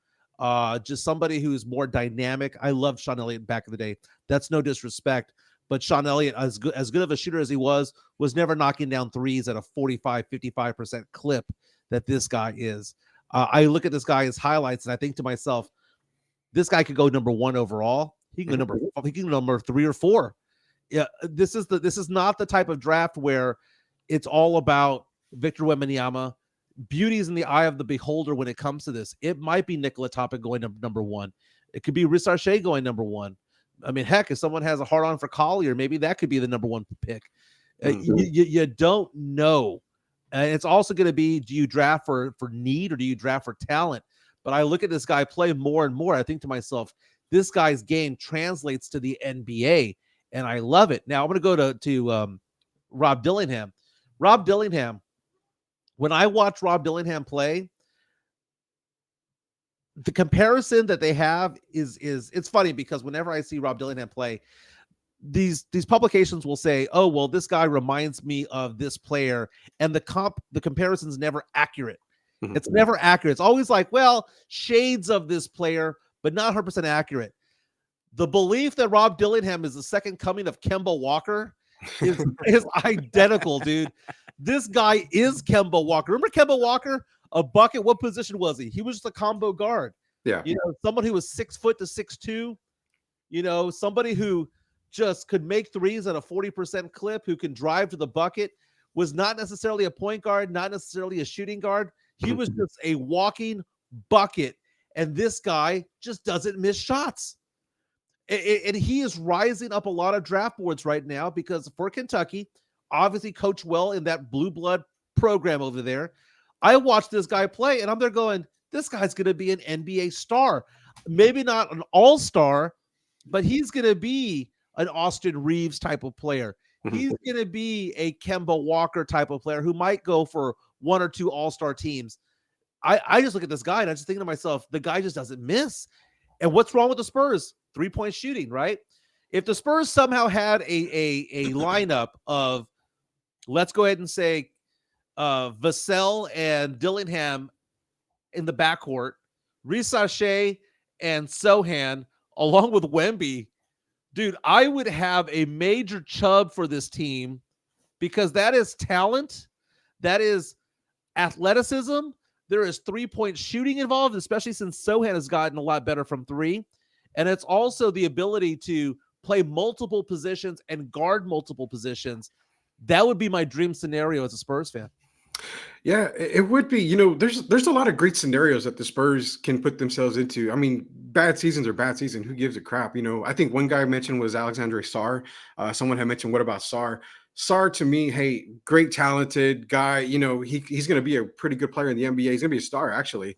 Just somebody who's more dynamic. I loved Sean Elliott back in the day. That's no disrespect. But Sean Elliott, as good of a shooter as he was never knocking down threes at a 45, 55% clip that this guy is. I look at this guy's highlights and I think to myself, this guy could go number 1 overall. He can go number 3 or 4. Yeah, this is not the type of draft where it's all about Victor Wembanyama. Beauty's in the eye of the beholder when it comes to this. It might be Nikola Topic going number 1. It could be Risa Shea going number 1. I mean, heck, if someone has a hard on for Collier, maybe that could be the number 1 pick. You don't know. And it's also going to be, do you draft for need or do you draft for talent? But I look at this guy play more and more. I think to myself, this guy's game translates to the NBA, and I love it. Now I'm going to go to Rob Dillingham. Rob Dillingham, when I watch Rob Dillingham play, the comparison that they have is it's funny because whenever I see Rob Dillingham play, these publications will say, oh, well, this guy reminds me of this player, and the comparison's never accurate. It's never accurate. It's always like, well, shades of this player, but not 100% accurate. The belief that Rob Dillingham is the second coming of Kemba Walker is identical, dude. This guy is Kemba Walker. Remember Kemba Walker? A bucket. What position was he? He was just a combo guard. Yeah. Someone who was 6 foot to 6'2", somebody who just could make threes at a 40% clip, who can drive to the bucket, was not necessarily a point guard, not necessarily a shooting guard. He was just a walking bucket, and this guy just doesn't miss shots. And he is rising up a lot of draft boards right now because for Kentucky, obviously coached well in that blue blood program over there. I watched this guy play, and I'm there going, this guy's going to be an NBA star. Maybe not an all-star, but he's going to be an Austin Reeves type of player. He's going to be a Kemba Walker type of player who might go for 1 or 2 all-star teams. I just look at this guy and I just think to myself, the guy just doesn't miss. And what's wrong with the Spurs? 3-point shooting, right? If the Spurs somehow had a lineup of, let's go ahead and say, Vassell and Dillingham in the backcourt, Risa Shea and Sohan, along with Wemby, dude, I would have a major chub for this team because that is talent. That is athleticism. There is 3-point shooting involved, especially since Sohan has gotten a lot better from 3. And it's also the ability to play multiple positions and guard multiple positions. That would be my dream scenario as a Spurs fan. Yeah, it would be. There's a lot of great scenarios that the Spurs can put themselves into. I mean, bad seasons are bad seasons. Who gives a crap? I think one guy mentioned was Alexandre Sarr. Someone had mentioned, what about Sarr? Sarr, to me, hey, great, talented guy. He's going to be a pretty good player in the NBA. He's going to be a star, actually.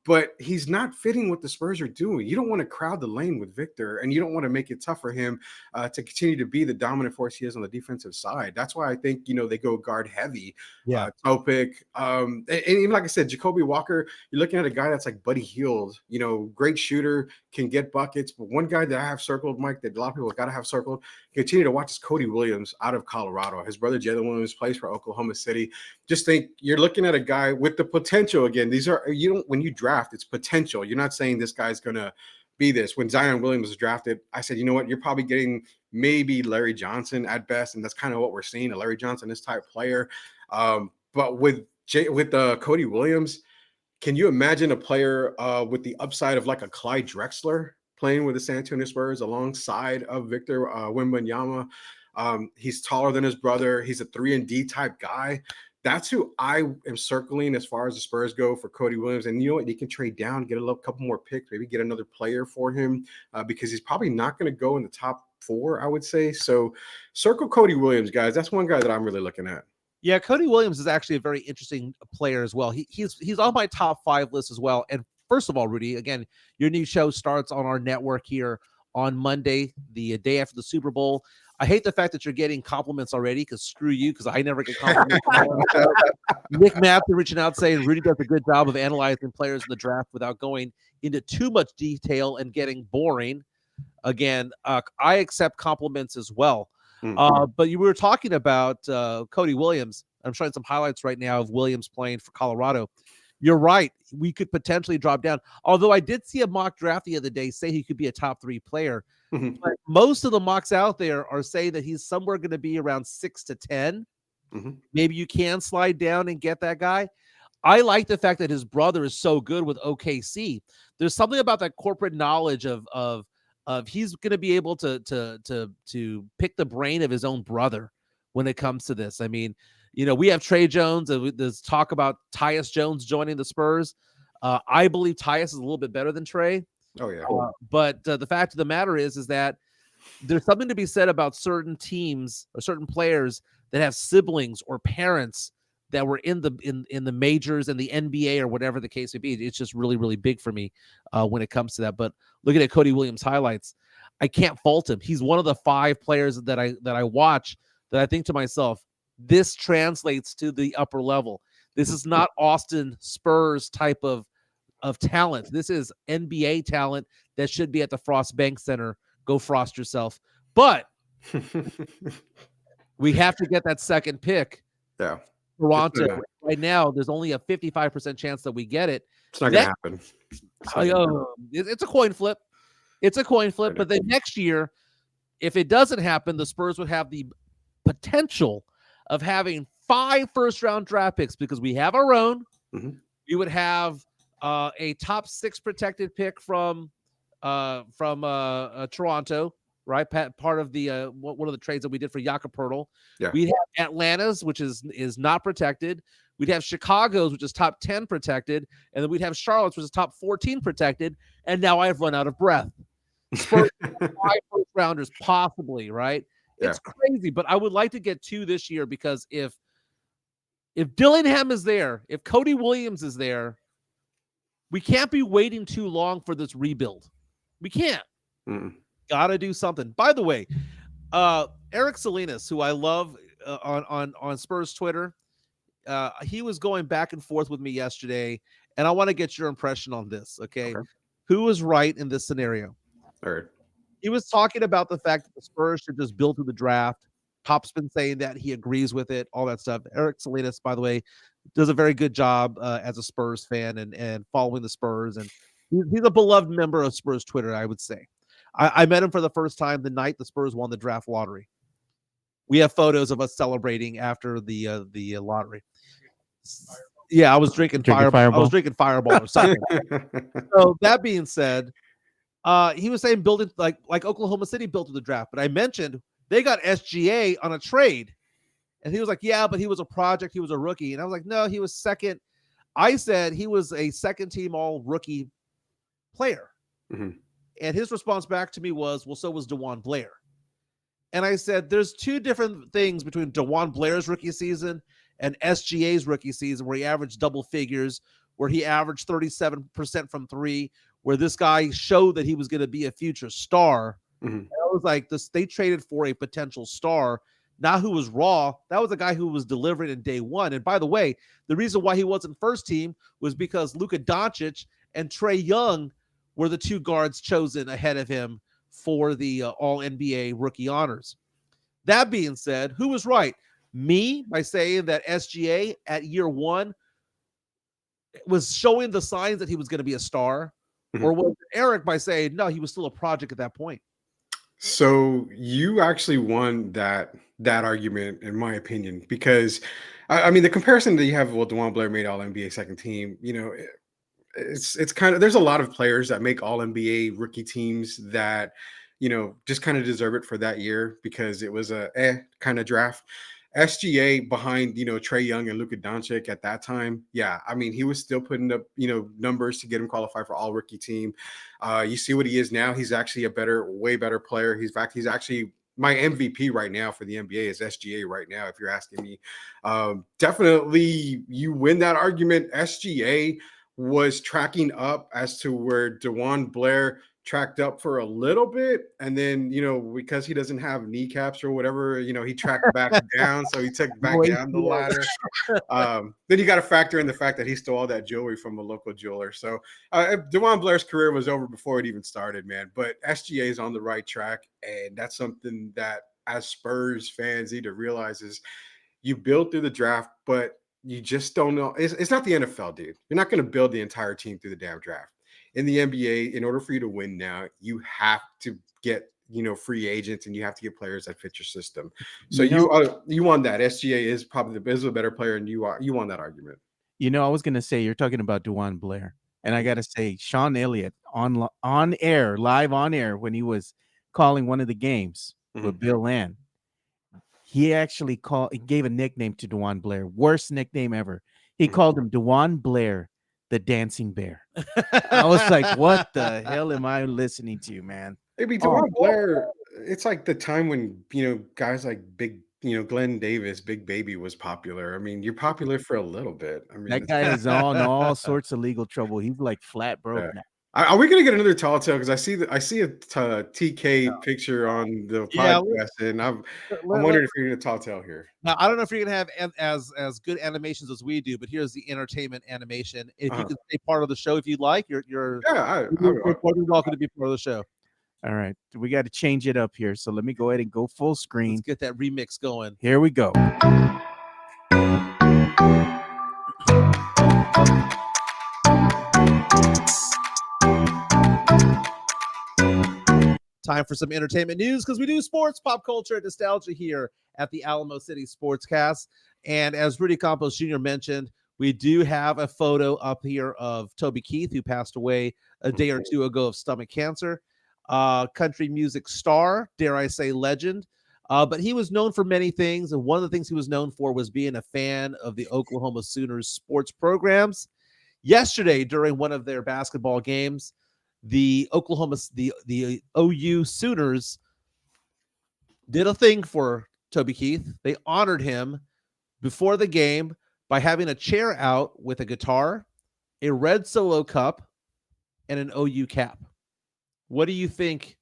But he's not fitting what the Spurs are doing. You don't want to crowd the lane with Victor, and you don't want to make it tough for him to continue to be the dominant force he is on the defensive side. That's why I think, they go guard heavy. Yeah. Topic. And even like I said, Jacoby Walker, you're looking at a guy that's like Buddy Hield, great shooter, can get buckets. But one guy that I have circled, Mike, that a lot of people got to have circled, continue to watch, is Cody Williams out of Colorado. His brother Jalen Williams plays for Oklahoma City. Just think you're looking at a guy with the potential. Again, when you draft, it's potential. You're not saying this guy's going to be this. When Zion Williams was drafted, I said, you know what? You're probably getting maybe Larry Johnson at best. And that's kind of what we're seeing, a Larry Johnson, this type player. But with Cody Williams, can you imagine a player with the upside of like a Clyde Drexler playing with the San Antonio Spurs alongside of Victor Wembanyama? He's taller than his brother. He's a 3-and-D type guy. That's who I am circling as far as the Spurs go for Cody Williams. And you know what? They can trade down, get a couple more picks, maybe get another player for him because he's probably not going to go in the top 4, I would say. So circle Cody Williams, guys. That's one guy that I'm really looking at. Yeah, Cody Williams is actually a very interesting player as well. He's on my top 5 list as well. And first of all, Rudy, again, your new show starts on our network here on Monday, the day after the Super Bowl. I hate the fact that you're getting compliments already because screw you, because I never get compliments. Nick Matthew reaching out saying Rudy does a good job of analyzing players in the draft without going into too much detail and getting boring. Again, I accept compliments as well. But you were talking about Cody Williams. I'm showing some highlights right now of Williams playing for Colorado. You're right. We could potentially drop down. Although I did see a mock draft the other day say he could be a top 3 player. But most of the mocks out there are saying that he's somewhere going to be around 6 to 10. Maybe you can slide down and get that guy. I like the fact that his brother is so good with OKC. There's something about that corporate knowledge of he's going to be able to pick the brain of his own brother when it comes to this. I mean, we have Trey Jones, and there's talk about Tyus Jones joining the Spurs. I believe Tyus is a little bit better than Trey. Oh yeah. But the fact of the matter is that there's something to be said about certain teams or certain players that have siblings or parents that were in the majors and the NBA or whatever the case may be. It's just really, really big for me when it comes to that. But looking at Cody Williams highlights, I can't fault him. He's one of the 5 players that I watch that I think to myself, this translates to the upper level. This is not Austin Spurs type of talent. This is NBA talent that should be at the Frost Bank Center. Go Frost yourself. But we have to get that second pick. Yeah. Toronto. Right now, there's only a 55% chance that we get it. It's not going to happen. It's a coin flip. It's a coin flip. But then next year, if it doesn't happen, the Spurs would have the potential of having 5 first-round draft picks because we have our own. Mm-hmm. We would have a top 6 protected pick from Toronto, right? Part of the one of the trades that we did for Jakob Poeltl. Yeah. We'd have Atlanta's, which is not protected. We'd have Chicago's, which is top 10 protected, and then we'd have Charlotte's, which is top 14 protected. And now I've run out of breath. Spurs 5 first rounders, possibly, right? Yeah. It's crazy, but I would like to get 2 this year because if Dillingham is there, if Cody Williams is there, we can't be waiting too long for this rebuild. We can't. Gotta do something. By the way, Eric Salinas, who I love on Spurs Twitter, he was going back and forth with me yesterday, and I want to get your impression on this. Okay. Who was right in this scenario? All right. He was talking about the fact that the Spurs should just build through the draft. Pop's been saying that he agrees with it, all that stuff. Eric Salinas, by the way, does a very good job as a Spurs fan and following the Spurs. And he's a beloved member of Spurs Twitter, I would say. I met him for the first time the night the Spurs won the draft lottery. We have photos of us celebrating after the lottery. Yeah, I was drinking Fireball. I was drinking Fireball or something. So that being said, he was saying building like Oklahoma City built through the draft. But I mentioned they got SGA on a trade. And he was like, yeah, but he was a project. He was a rookie. And I was like, no, he was second. I said he was a second-team all-rookie player. Mm-hmm. And his response back to me was, well, so was DeJuan Blair. And I said, there's 2 different things between DeJuan Blair's rookie season and SGA's rookie season, where he averaged double figures, where he averaged 37% from 3, where this guy showed that he was going to be a future star. Mm-hmm. I was like, they traded for a potential star, not who was raw. That was a guy who was delivering in day one. And by the way, the reason why he wasn't first team was because Luka Doncic and Trae Young were the 2 guards chosen ahead of him for the All-NBA rookie honors. That being said, who was right? Me, by saying that SGA at year 1 was showing the signs that he was going to be a star, or was it Eric by saying, no, he was still a project at that point? So you actually won that argument, in my opinion, because I mean the comparison that you have, well, DeJuan Blair made All-NBA second team. It's kind of, there's a lot of players that make All-NBA rookie teams that just kind of deserve it for that year because it was a kind of draft. SGA behind Trae Young and Luka Doncic at that time, yeah, I mean he was still putting up numbers to get him qualified for all rookie team. You see what he is now. He's actually way better player. He's actually my MVP right now for the NBA is SGA right now. If you're asking me, definitely you win that argument. SGA was tracking up as to where DeJuan Blair tracked up for a little bit, and then because he doesn't have kneecaps or whatever, he tracked back down, so he took back down the ladder. Then you got to factor in the fact that he stole all that jewelry from a local jeweler. So DeJuan Blair's career was over before it even started, man. But SGA is on the right track, and that's something that as Spurs fans need to realize is you build through the draft, but you just don't know. It's not the NFL, dude. You're not going to build the entire team through the damn draft. In the NBA, in order for you to win now, you have to get free agents, and you have to get players that fit your system. So you won that. SGA is probably a better player, and you won that argument. You know, I was gonna say you're talking about Dewan Blair, and I gotta say Sean Elliott on air, live on air when he was calling one of the games with Bill Land. He actually he gave a nickname to Dewan Blair, worst nickname ever. He called him Dewan Blair, the Dancing Bear. I was like, what the hell am I listening to, man? Maybe Oh. Dewan Blair. It's like the time when guys like Glenn Davis, Big Baby was popular. I mean, you're popular for a little bit. I mean, That guy is on all sorts of legal trouble. He's like flat broke yeah. now. Are we gonna get another tall tale? Because I see a TK picture on the Yeah, podcast, and I'm let- wondering if you're gonna tall tale here. Now, I don't know if you're gonna have as good animations as we do, but here's the entertainment animation. If you can stay part of the show, if you'd like, you're Yeah, more than welcome to be part of the show. All right, we got to change it up here. So let me go ahead and go full screen. Let's get that remix going. Here we go. Time for some entertainment news because we do sports, pop culture, and nostalgia here at the Alamo City Sportscast. And as Rudy Campos Jr. mentioned, we do have a photo up here of Toby Keith, who passed away a day or two ago of stomach cancer. Country music star, dare I say legend. But he was known for many things, and one of the things he was known for was being a fan of the Oklahoma Sooners sports programs. Yesterday, during one of their basketball games, the OU Sooners did a thing for Toby Keith. They honored him before the game by having a chair out with a guitar, a red Solo cup, and an OU cap. What do you think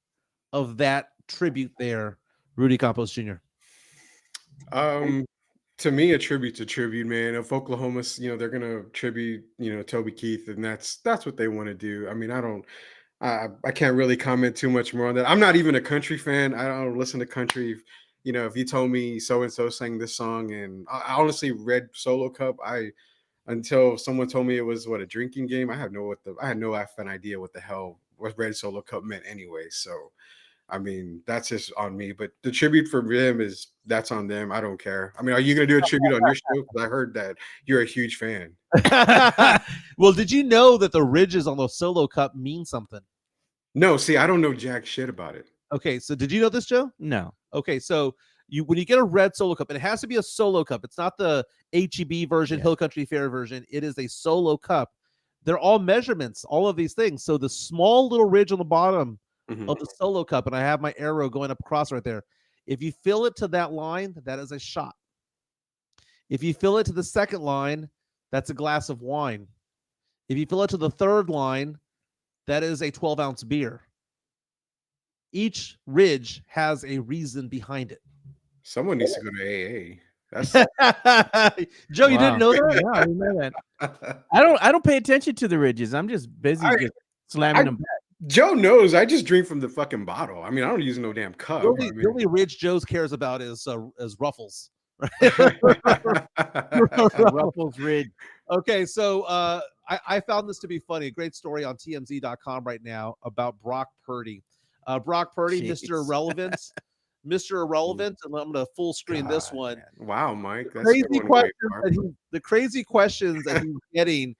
of that tribute there, Rudy Campos Jr.? To me, a tribute's a tribute, man. If Oklahoma's, they're gonna tribute, Toby Keith, and that's what they want to do. I mean, I can't really comment too much more on that. I'm not even a country fan. I don't listen to country. If you told me so and so sang this song, and I honestly read Solo Cup, until someone told me it was a drinking game. I had no effing idea what the hell what Red Solo Cup meant anyway. So, I mean, that's just on me. But the tribute for them that's on them. I don't care. I mean, are you gonna do a tribute on your show? Because I heard that you're a huge fan. Well, did you know that the ridges on the Solo Cup mean something? No, see, I don't know jack shit about it. Okay, so did you know this, Joe? No. Okay, so when you get a red Solo Cup, and it has to be a Solo Cup. It's not the HEB version, Hill Country Fair version. It is a Solo Cup. They're all measurements, all of these things. So the small little ridge on the bottom of the Solo Cup, and I have my arrow going up across right there. If you fill it to that line, that is a shot. If you fill it to the second line, that's a glass of wine. If you fill it to the third line, that is a 12-ounce beer. Each ridge has a reason behind it. Someone needs to go to AA. That's Joe, you didn't know that? Yeah, I know that. I don't pay attention to the ridges. I'm just busy just slamming them back. Joe knows I just drink from the fucking bottle. I mean, I don't use no damn cup. The only ridge Joe cares about is Ruffles. Ruffles Ridge. Okay, so I found this to be funny. A great story on TMZ.com right now about Brock Purdy. Brock Purdy, Jeez. Mr. Irrelevant. Mr. Irrelevant, and I'm going to full screen this one. Man. Wow, Mike. That's The crazy questions that he's getting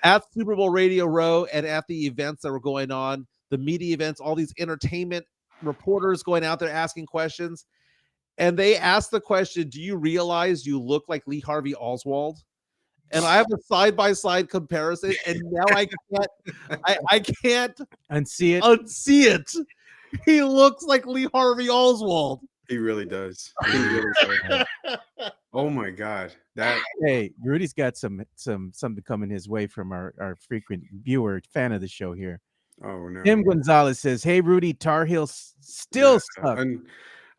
at Super Bowl Radio Row and at the events that were going on, the media events, all these entertainment reporters going out there asking questions. And they asked the question, do you realize you look like Lee Harvey Oswald? And I have a side-by-side comparison, and now I can't unsee it. He looks like Lee Harvey Oswald. He really does. Oh my God. Hey, Rudy's got something coming his way from our frequent viewer, fan of the show here. Oh no. Tim Gonzalez says, "Hey Rudy, Tar Heels still suck."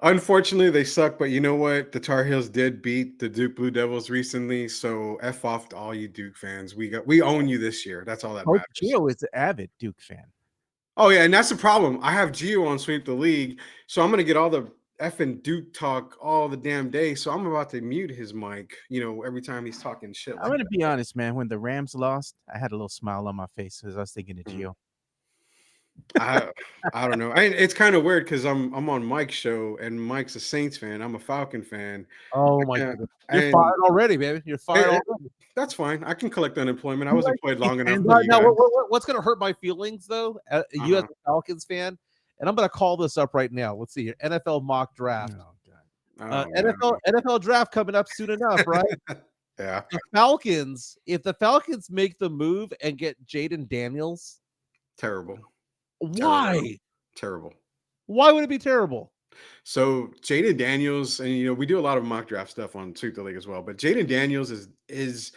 Unfortunately, they suck, but you know what? The Tar Heels did beat the Duke Blue Devils recently, so F off to all you Duke fans. We own you this year. That's all that matters. Gio is an avid Duke fan. Oh yeah, and that's the problem. I have Gio on Sweep the League, so I'm gonna get all the effing Duke talk all the damn day. So I'm about to mute his mic, every time he's talking shit. I'm gonna be honest, man. When the Rams lost, I had a little smile on my face because I was thinking of Gio. I I don't know. It's kind of weird because I'm on Mike's show and Mike's a Saints fan. I'm a Falcon fan. Oh I my can't, goodness. You're and fired already, baby. You're fired it, already. that's fine. I can collect unemployment. I You was like employed Saints long enough fans, for you now, guys. what's going to hurt my feelings, though, you as Uh-huh. a Falcons fan, and I'm going to call this up right now. Let's see here. NFL mock draft. Oh, God. Oh NFL draft coming up soon enough, right? no. Yeah. The Falcons, if the Falcons make the move and get Jaden Daniels, Terrible. why? Terrible. Why would it be terrible? So Jaden Daniels, and we do a lot of mock draft stuff on Sweep the League as well. But Jaden Daniels is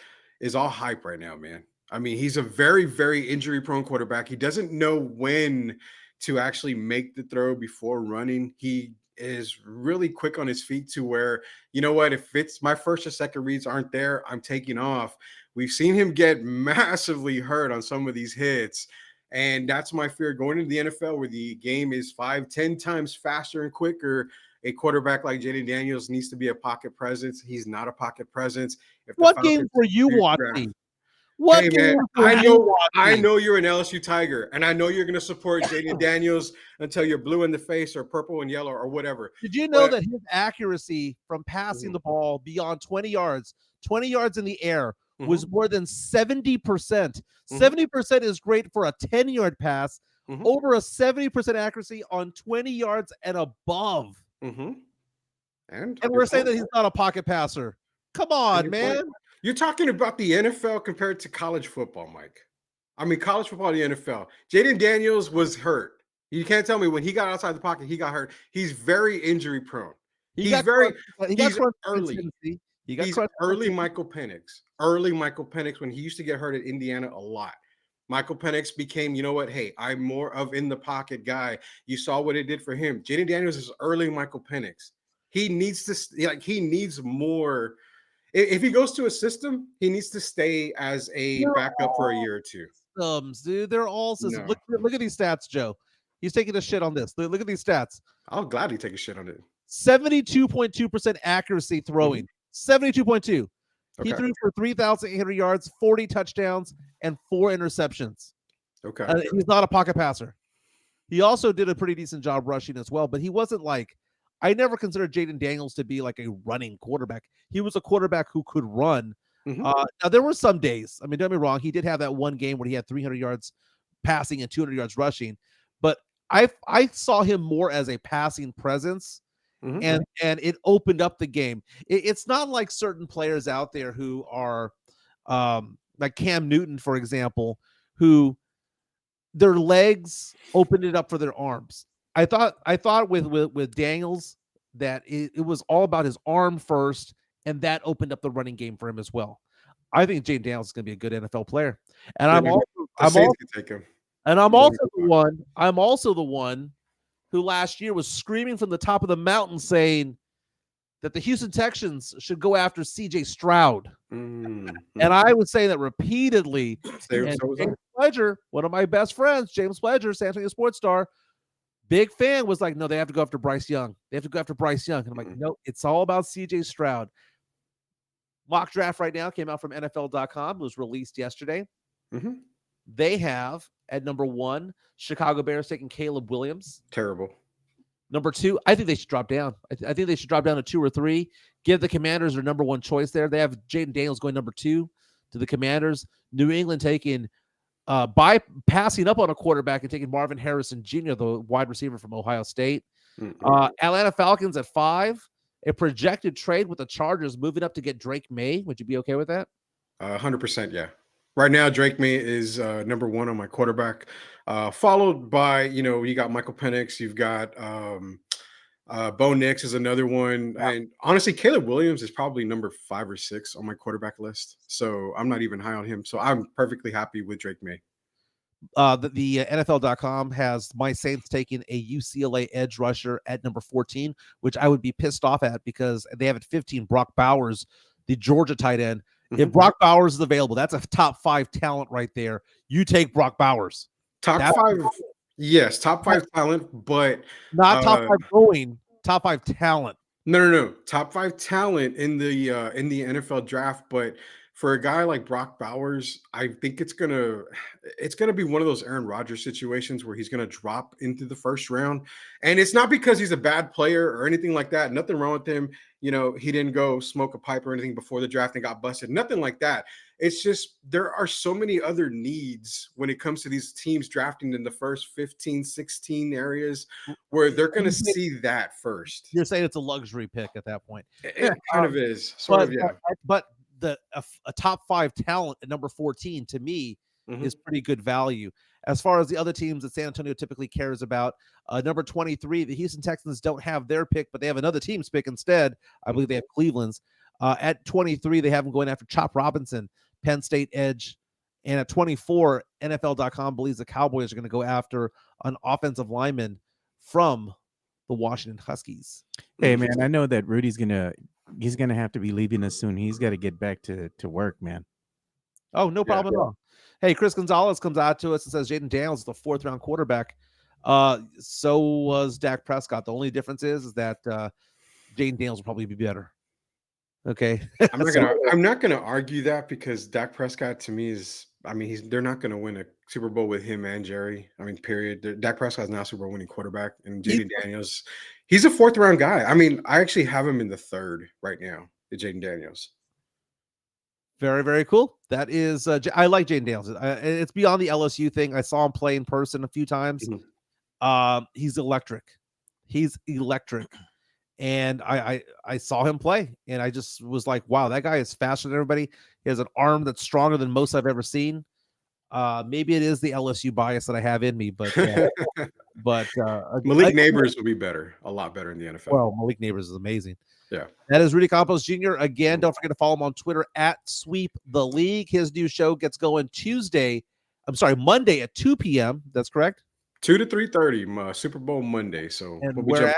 all hype right now, man. I mean, he's a very, very injury prone quarterback. He doesn't know when to actually make the throw before running. He is really quick on his feet to where, you know what, if it's my first or second reads aren't there, I'm taking off. We've seen him get massively hurt on some of these hits. And that's my fear going into the NFL where the game is 5-10 times faster and quicker. A quarterback like Jaden Daniels needs to be a pocket presence. He's not a pocket presence. If the What games Falcons were you do watching? draft- What Hey games man, were I you I watching? know you're an LSU Tiger, and I know you're going to support Jaden Daniels until you're blue in the face or purple and yellow or whatever. Did you know But that his accuracy from passing the ball beyond 20 yards in the air, was more than 70%? 70% is great for a 10-yard pass, over a 70% accuracy on 20 yards and above. And we're saying that he's not a pocket passer. Come on, man. You're talking about the NFL compared to college football, Mike. I mean, college football, the NFL. Jaden Daniels was hurt. You can't tell me when he got outside the pocket, he got hurt. He's very injury prone. He's early. He's early Michael Penix. Early Michael Penix when he used to get hurt at Indiana a lot. Michael Penix became, you know what? Hey, I'm more of in the pocket guy. You saw what it did for him. Jaden Daniels is early Michael Penix. He needs to he needs more. If he goes to a system, he needs to stay as a backup for a year or two. Dude, they're all systems. Look at these stats, Joe. He's taking a shit on this. Look at these stats. I'll gladly take a shit on it. 72.2% accuracy throwing. 72.2. He threw for 3,800 yards, 40 touchdowns, and 4 interceptions. He's not a pocket passer. He also did a pretty decent job rushing as well, but he wasn't like, I never considered Jaden Daniels to be like a running quarterback. He was a quarterback who could run. Now, there were some days, I mean, don't get me wrong, he did have that one game where he had 300 yards passing and 200 yards rushing, but I saw him more as a passing presence. And it opened up the game. It's not like certain players out there who are like Cam Newton, for example, who their legs opened it up for their arms. I thought with Daniels that it was all about his arm first, and that opened up the running game for him as well. I think Jaden Daniels is going to be a good NFL player, and I'm also the one who last year was screaming from the top of the mountain saying that the Houston Texans should go after CJ Stroud. And I would say that repeatedly. James Pledger, one of my best friends, James Pledger, San Antonio Sports Star, big fan, was like, no, they have to go after Bryce Young. And I'm like, no, it's all about CJ Stroud. Mock draft right now came out from NFL.com. It was released yesterday. They have at number 1, Chicago Bears taking Caleb Williams. Terrible. Number 2, I think they should drop down. I think they should drop down to 2 or 3. Give the Commanders their number 1 choice there. They have Jaden Daniels going number 2 to the Commanders. New England taking by passing up on a quarterback and taking Marvin Harrison Jr., the wide receiver from Ohio State. Atlanta Falcons at 5. A projected trade with the Chargers moving up to get Drake May. Would you be okay with that? 100%, yeah. Right now, Drake May is number 1 on my quarterback, followed by, you got Michael Penix, you've got Bo Nix is another one. Yeah. And honestly, Caleb Williams is probably number 5 or 6 on my quarterback list. So I'm not even high on him. So I'm perfectly happy with Drake May. The NFL.com has my Saints taking a UCLA edge rusher at number 14, which I would be pissed off at because they have at 15 Brock Bowers, the Georgia tight end. If Brock Bowers is available, that's a top 5 talent right there. You take Brock Bowers. Top 5, yes, top 5 talent, but not top 5 going, top 5 talent. No. Top 5 talent in the NFL draft, but for a guy like Brock Bowers, I think it's gonna be one of those Aaron Rodgers situations where he's gonna drop into the first round. And it's not because he's a bad player or anything like that. Nothing wrong with him. He didn't go smoke a pipe or anything before the draft and got busted. Nothing like that. It's just there are so many other needs when it comes to these teams drafting in the first 15, 16 areas where they're gonna see that first. You're saying it's a luxury pick at that point. It kind of is, sort of, yeah. But a top 5 talent at number 14 to me Mhm. is pretty good value. As far as the other teams that San Antonio typically cares about, number 23, the Houston Texans don't have their pick, but they have another team's pick instead. I believe they have Cleveland's. At 23, they have them going after Chop Robinson, Penn State edge. And at 24, NFL.com believes the Cowboys are going to go after an offensive lineman from the Washington Huskies. Hey man, I know that Rudy's he's gonna have to be leaving us soon. He's got to get back to work, man. Oh, no problem at all. Hey, Chris Gonzalez comes out to us and says Jaden Daniels is the 4th round quarterback. So was Dak Prescott. The only difference is that Jaden Daniels will probably be better. Okay. I'm not gonna argue that because Dak Prescott to me they're not gonna win a Super Bowl with him and Jerry. Period. Dak Prescott's now Super Bowl winning quarterback, and Jaden Daniels, he's a 4th round guy. I actually have him in the 3rd right now. The Jaden Daniels. Very, very cool. That is, I like Jaden Daniels. It's beyond the LSU thing. I saw him play in person a few times. Mhm. He's electric. And I saw him play, and I just was like, wow, that guy is faster than everybody. He has an arm that's stronger than most I've ever seen. Maybe it is the LSU bias that I have in me, but Malik Neighbors will be better, a lot better in the NFL. Well, Malik Neighbors is amazing. Yeah. That is Rudy Campos Jr. Again, don't forget to follow him on Twitter at Sweep the League. His new show gets going Monday at 2 p.m. That's correct? 2 to 3:30, Super Bowl Monday. So And we're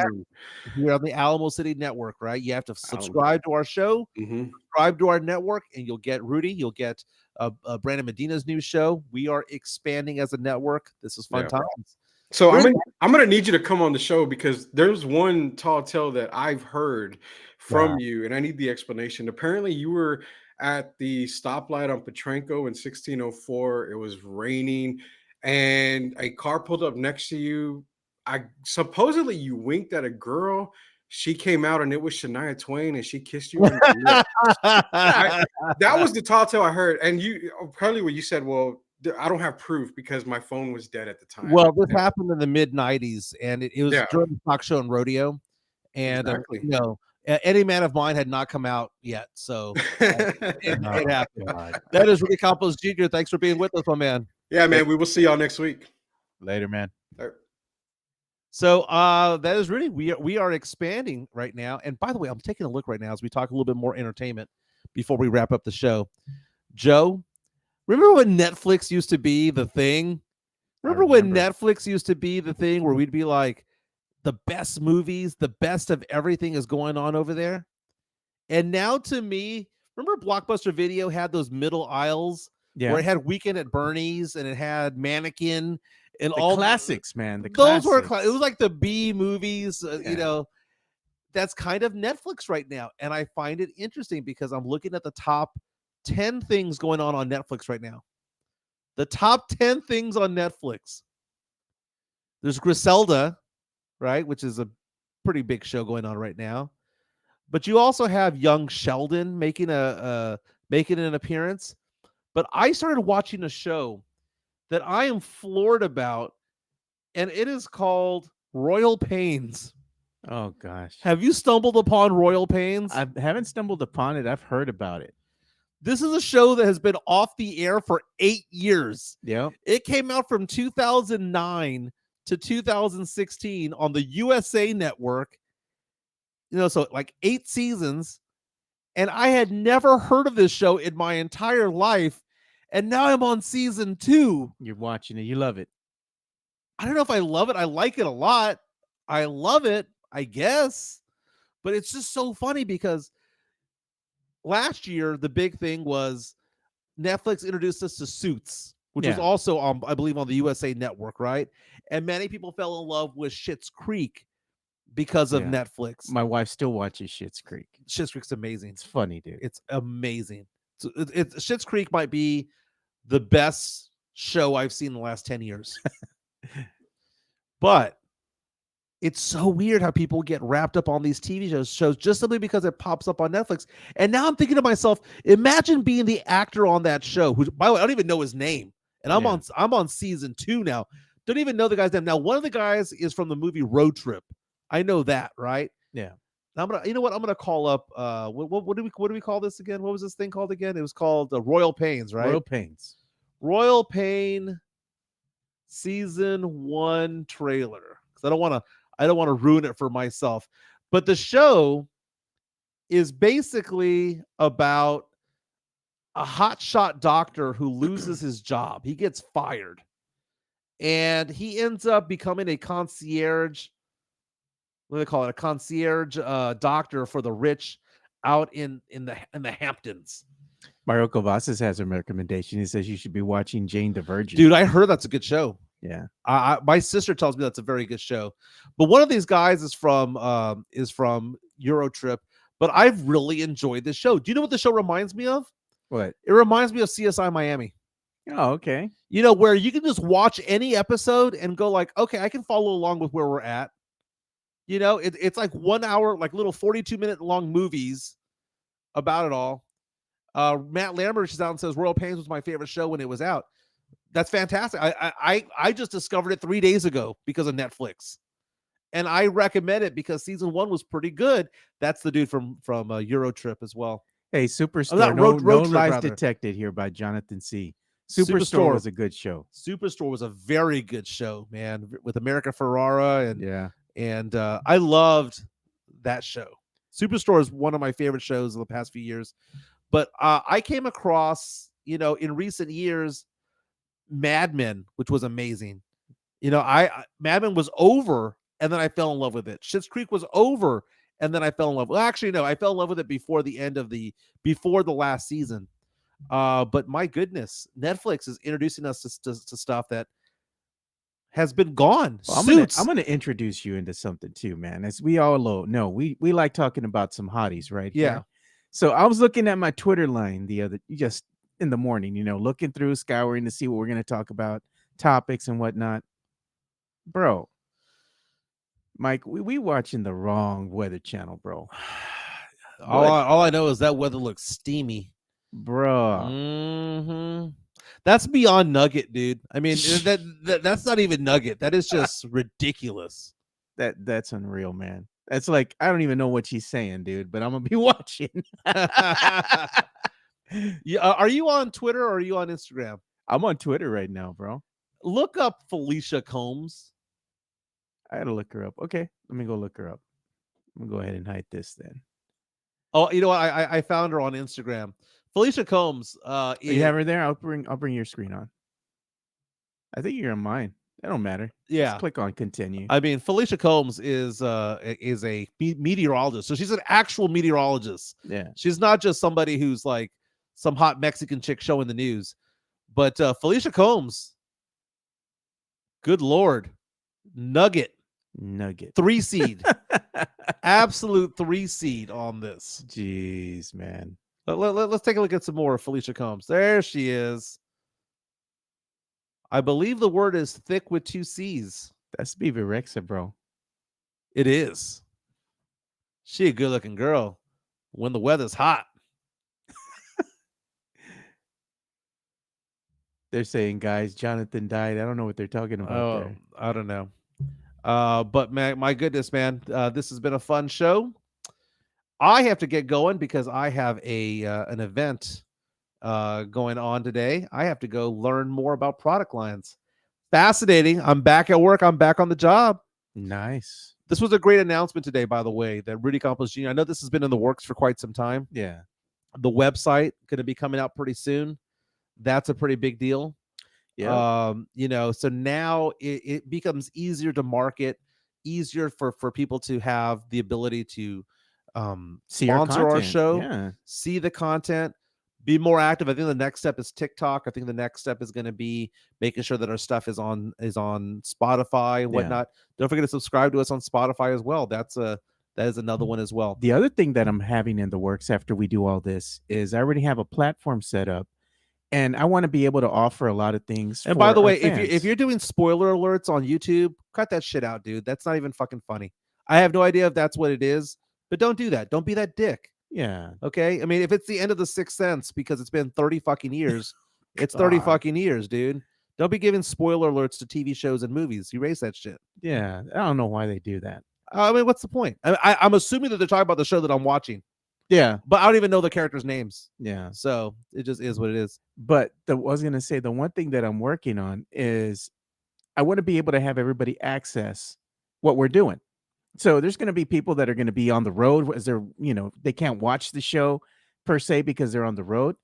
we're on the Alamo City Network, right? You have to subscribe to our show, subscribe to our network, and you'll get Rudy. You'll get Brandon Medina's new show. We are expanding as a network. This is fun times. So I'm gonna need you to come on the show because there's one tall tale that I've heard from you, and I need the explanation. Apparently, you were at the stoplight on Petrenko in 1604. It was raining, and a car pulled up next to you. Supposedly you winked at a girl. She came out, and it was Shania Twain, and she kissed you on the lips. That was the tall tale I heard. And you apparently what you said, well, I don't have proof because my phone was dead at the time. Well, this happened in the mid-90s, and it was during the talk show and rodeo. And Any Man of Mine had not come out yet, so it happened. That is Rudy Campos Jr. Thanks for being with us, my man. Yeah, man. We will see y'all next week. Later, man. So that is Rudy. We are expanding right now. And by the way, I'm taking a look right now as we talk a little bit more entertainment before we wrap up the show. Joe, remember when Netflix used to be the thing? Remember when Netflix used to be the thing where we'd be like, the best movies, the best of everything is going on over there? And now to me, remember Blockbuster Video had those middle aisles where it had Weekend at Bernie's and it had Mannequin and all classics, man. It was like the B movies, that's kind of Netflix right now. And I find it interesting because I'm looking at the top 10 things going on Netflix right now. The top 10 things on Netflix. There's Griselda, right? Which is a pretty big show going on right now. But you also have young Sheldon making an appearance. But I started watching a show that I am floored about, and it is called Royal Pains. Oh gosh. Have you stumbled upon Royal Pains? I haven't stumbled upon it. I've heard about it. This is a show that has been off the air for 8 years. Yeah. It came out from 2009 to 2016 on the USA Network. So like 8 seasons. And I had never heard of this show in my entire life. And now I'm on season 2. You're watching it. You love it. I don't know if I love it. I like it a lot. I love it, I guess. But it's just so funny because last year, the big thing was Netflix introduced us to Suits, which was also on, I believe, on the USA Network, right? And many people fell in love with Schitt's Creek because of Netflix. My wife still watches Schitt's Creek. Schitt's Creek's amazing. It's funny, dude. It's amazing. Schitt's Creek might be the best show I've seen in the last 10 years. But it's so weird how people get wrapped up on these TV shows just simply because it pops up on Netflix. And now I'm thinking to myself, imagine being the actor on that show, who, by the way, I don't even know his name. And I'm on season 2 now. Don't even know the guy's name. Now, one of the guys is from the movie Road Trip. I know that, right? Yeah. Now you know what? I'm gonna call up. What do we call this again? What was this thing called again? It was called Royal Pains, right? Royal Pain season 1 trailer. Because I don't want to ruin it for myself. But the show is basically about a hotshot doctor who loses his job. He gets fired, and he ends up becoming a concierge. What do they call it? A concierge doctor for the rich out in the Hamptons. Mario Cavazos has a recommendation. He says you should be watching Jane the Virgin. Dude, I heard that's a good show. Yeah. My sister tells me that's a very good show. But one of these guys is from Eurotrip. But I've really enjoyed this show. Do you know what the show reminds me of? What? It reminds me of CSI Miami. Oh, okay. You know, where you can just watch any episode and go like, okay, I can follow along with where we're at. You know, it's like 1 hour, like little 42-minute long movies about it all. Matt Lambert is out and says Royal Pains was my favorite show when it was out. That's fantastic. I just discovered it 3 days ago because of Netflix, and I recommend it because season 1 was pretty good. That's the dude from Eurotrip as well. Hey, Superstore. Not no Road Trip, lies rather. detected here by Jonathan C. Superstore was a good show. Superstore was a very good show, man, with America Ferrara and yeah. I loved that show. Superstore is one of my favorite shows of the past few years. But I came across, you know, in recent years, Mad Men, which was amazing. You know, Mad Men was over, and then I fell in love with it. Schitt's Creek was over, and then I fell in love. Well, actually, no, I fell in love with it before the last season. But my goodness, Netflix is introducing us to stuff that has been gone. Well, I'm gonna introduce you into something too, man. As we all know, we like talking about some hotties, right? Yeah. Here. So I was looking at my Twitter line just in the morning, you know, looking through, scouring to see what we're gonna talk about, topics and whatnot. Bro, Mike, we watching the wrong weather channel, bro. All I know is that weather looks steamy, bro. Mm-hmm. That's beyond nugget, dude. I mean, that's not even nugget. That is just ridiculous. That's unreal, man. That's like, I don't even know what she's saying, dude, but I'm gonna be watching. Yeah, are you on Twitter or are you on Instagram? I'm on Twitter right now, bro. Look up Felicia Combs. I gotta look her up. Okay, let me go look her up. I'm gonna go ahead and hide this then. Oh, you know what? I found her on Instagram. Felicia Combs. You have her there? I'll bring your screen on. I think you're on mine. That don't matter. Yeah. Just click on continue. I mean, Felicia Combs is a meteorologist. So she's an actual meteorologist. Yeah. She's not just somebody who's like some hot Mexican chick showing the news. But Felicia Combs, good Lord, nugget. 3 seed. Absolute 3 seed on this. Jeez, man. Let's take a look at some more of Felicia Combs. There she is. I believe the word is thick with 2 C's. That's Beaver Rexa, bro. It is. She a good-looking girl when the weather's hot. They're saying, guys, Jonathan died. I don't know what they're talking about there. I don't know. But my goodness, man, this has been a fun show. I have to get going because I have an event going on today. I have to go learn more about product lines. Fascinating. I'm back at work. I'm back on the job. Nice. This was a great announcement today, by the way, that Rudy Campos Jr. I know this has been in the works for quite some time. Yeah. The website going to be coming out pretty soon. That's a pretty big deal. Yeah. You know, so now it becomes easier to market, easier for people to have the ability to see sponsor our show, yeah. See the content, be more active. I think the next step is TikTok. I think the next step is going to be making sure that our stuff is on Spotify and whatnot. Don't forget to subscribe to us on Spotify as well. That's That is another one as well. The other thing that I'm having in the works after we do all this is I already have a platform set up, and I want to be able to offer a lot of things. And for by the our way, if fans. you're doing spoiler alerts on YouTube, cut that shit out, dude. That's not even fucking funny. I have no idea if that's what it is, but don't do that. Don't be that dick. yeah, Okay? I mean, if it's the end of The Sixth Sense because it's been 30 fucking years, it's 30 God. fucking years, dude. Don't be giving spoiler alerts to TV shows and movies. Erase that shit. yeah, I don't know why they do that. I mean, what's the point? I'm assuming that they're talking about the show that I'm watching, Yeah, but I don't even know the characters' names. yeah. So it just is what it is. But I was gonna say the one thing that I'm working on is I want to be able to have everybody access what we're doing. So there's going to be people that are going to be on the road as they're, they can't watch the show per se because they're on the road.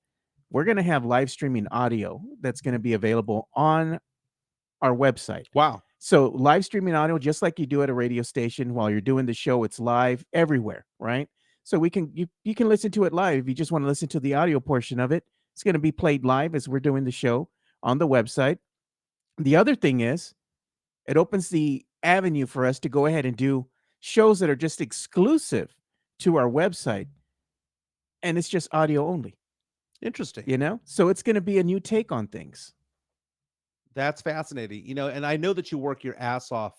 We're going to have live streaming audio that's going to be available on our website. Wow. So live streaming audio, just like you do at a radio station while you're doing the show, it's live everywhere, right? So you can listen to it live. If you just want to listen to the audio portion of it, it's going to be played live as we're doing the show on the website. The other thing is it opens the avenue for us to go ahead and do shows that are just exclusive to our website, and it's just audio only, Interesting. So it's going to be a new take on things. That's fascinating. And I know that you work your ass off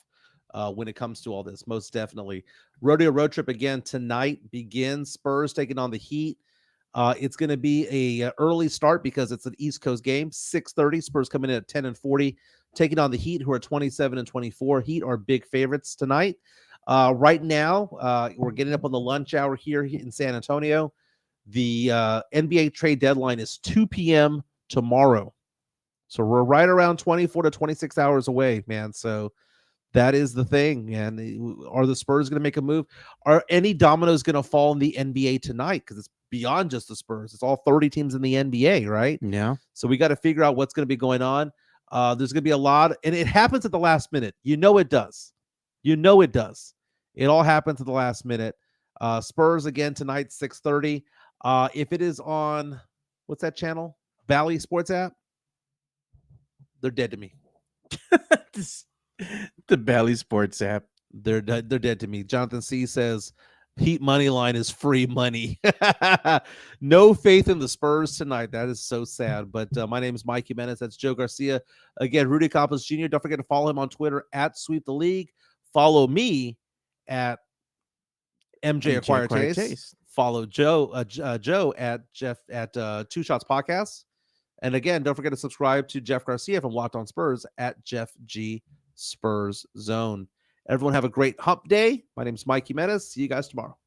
when it comes to all this, most definitely. Rodeo Road Trip again tonight begins. Spurs taking on the Heat. It's going to be a early start because it's an East Coast game. 6:30. Spurs coming in at 10-40, taking on the Heat, who are 27-24. Heat are big favorites tonight. Right now, we're getting up on the lunch hour here in San Antonio. The NBA trade deadline is 2 p.m. tomorrow. So we're right around 24 to 26 hours away, man. So that is the thing. And are the Spurs going to make a move? Are any dominoes going to fall in the NBA tonight? Because it's beyond just the Spurs. It's all 30 teams in the NBA, right? Yeah. So we got to figure out what's going to be going on. There's going to be a lot, and it happens at the last minute. It does. It all happens at the last minute. Spurs again tonight, 6:30. If it is on, what's that channel? Valley Sports app? They're dead to me. The Bally Sports app. They're dead to me. Jonathan C says Heat money line is free money. No faith in the Spurs tonight. That is so sad. But my name is Mike Jimenez. That's Joe Garcia. Again, Rudy Campos Jr. Don't forget to follow him on Twitter at Sweep the League. Follow me at MJ Acquire Taste. Follow Joe Joe at Jeff at Two Shots Podcast. And again, don't forget to subscribe to Jeff Garcia from Locked On Spurs at Jeff G Spurs Zone. Everyone have a great hump day. My name is Mike Jimenez. See you guys tomorrow.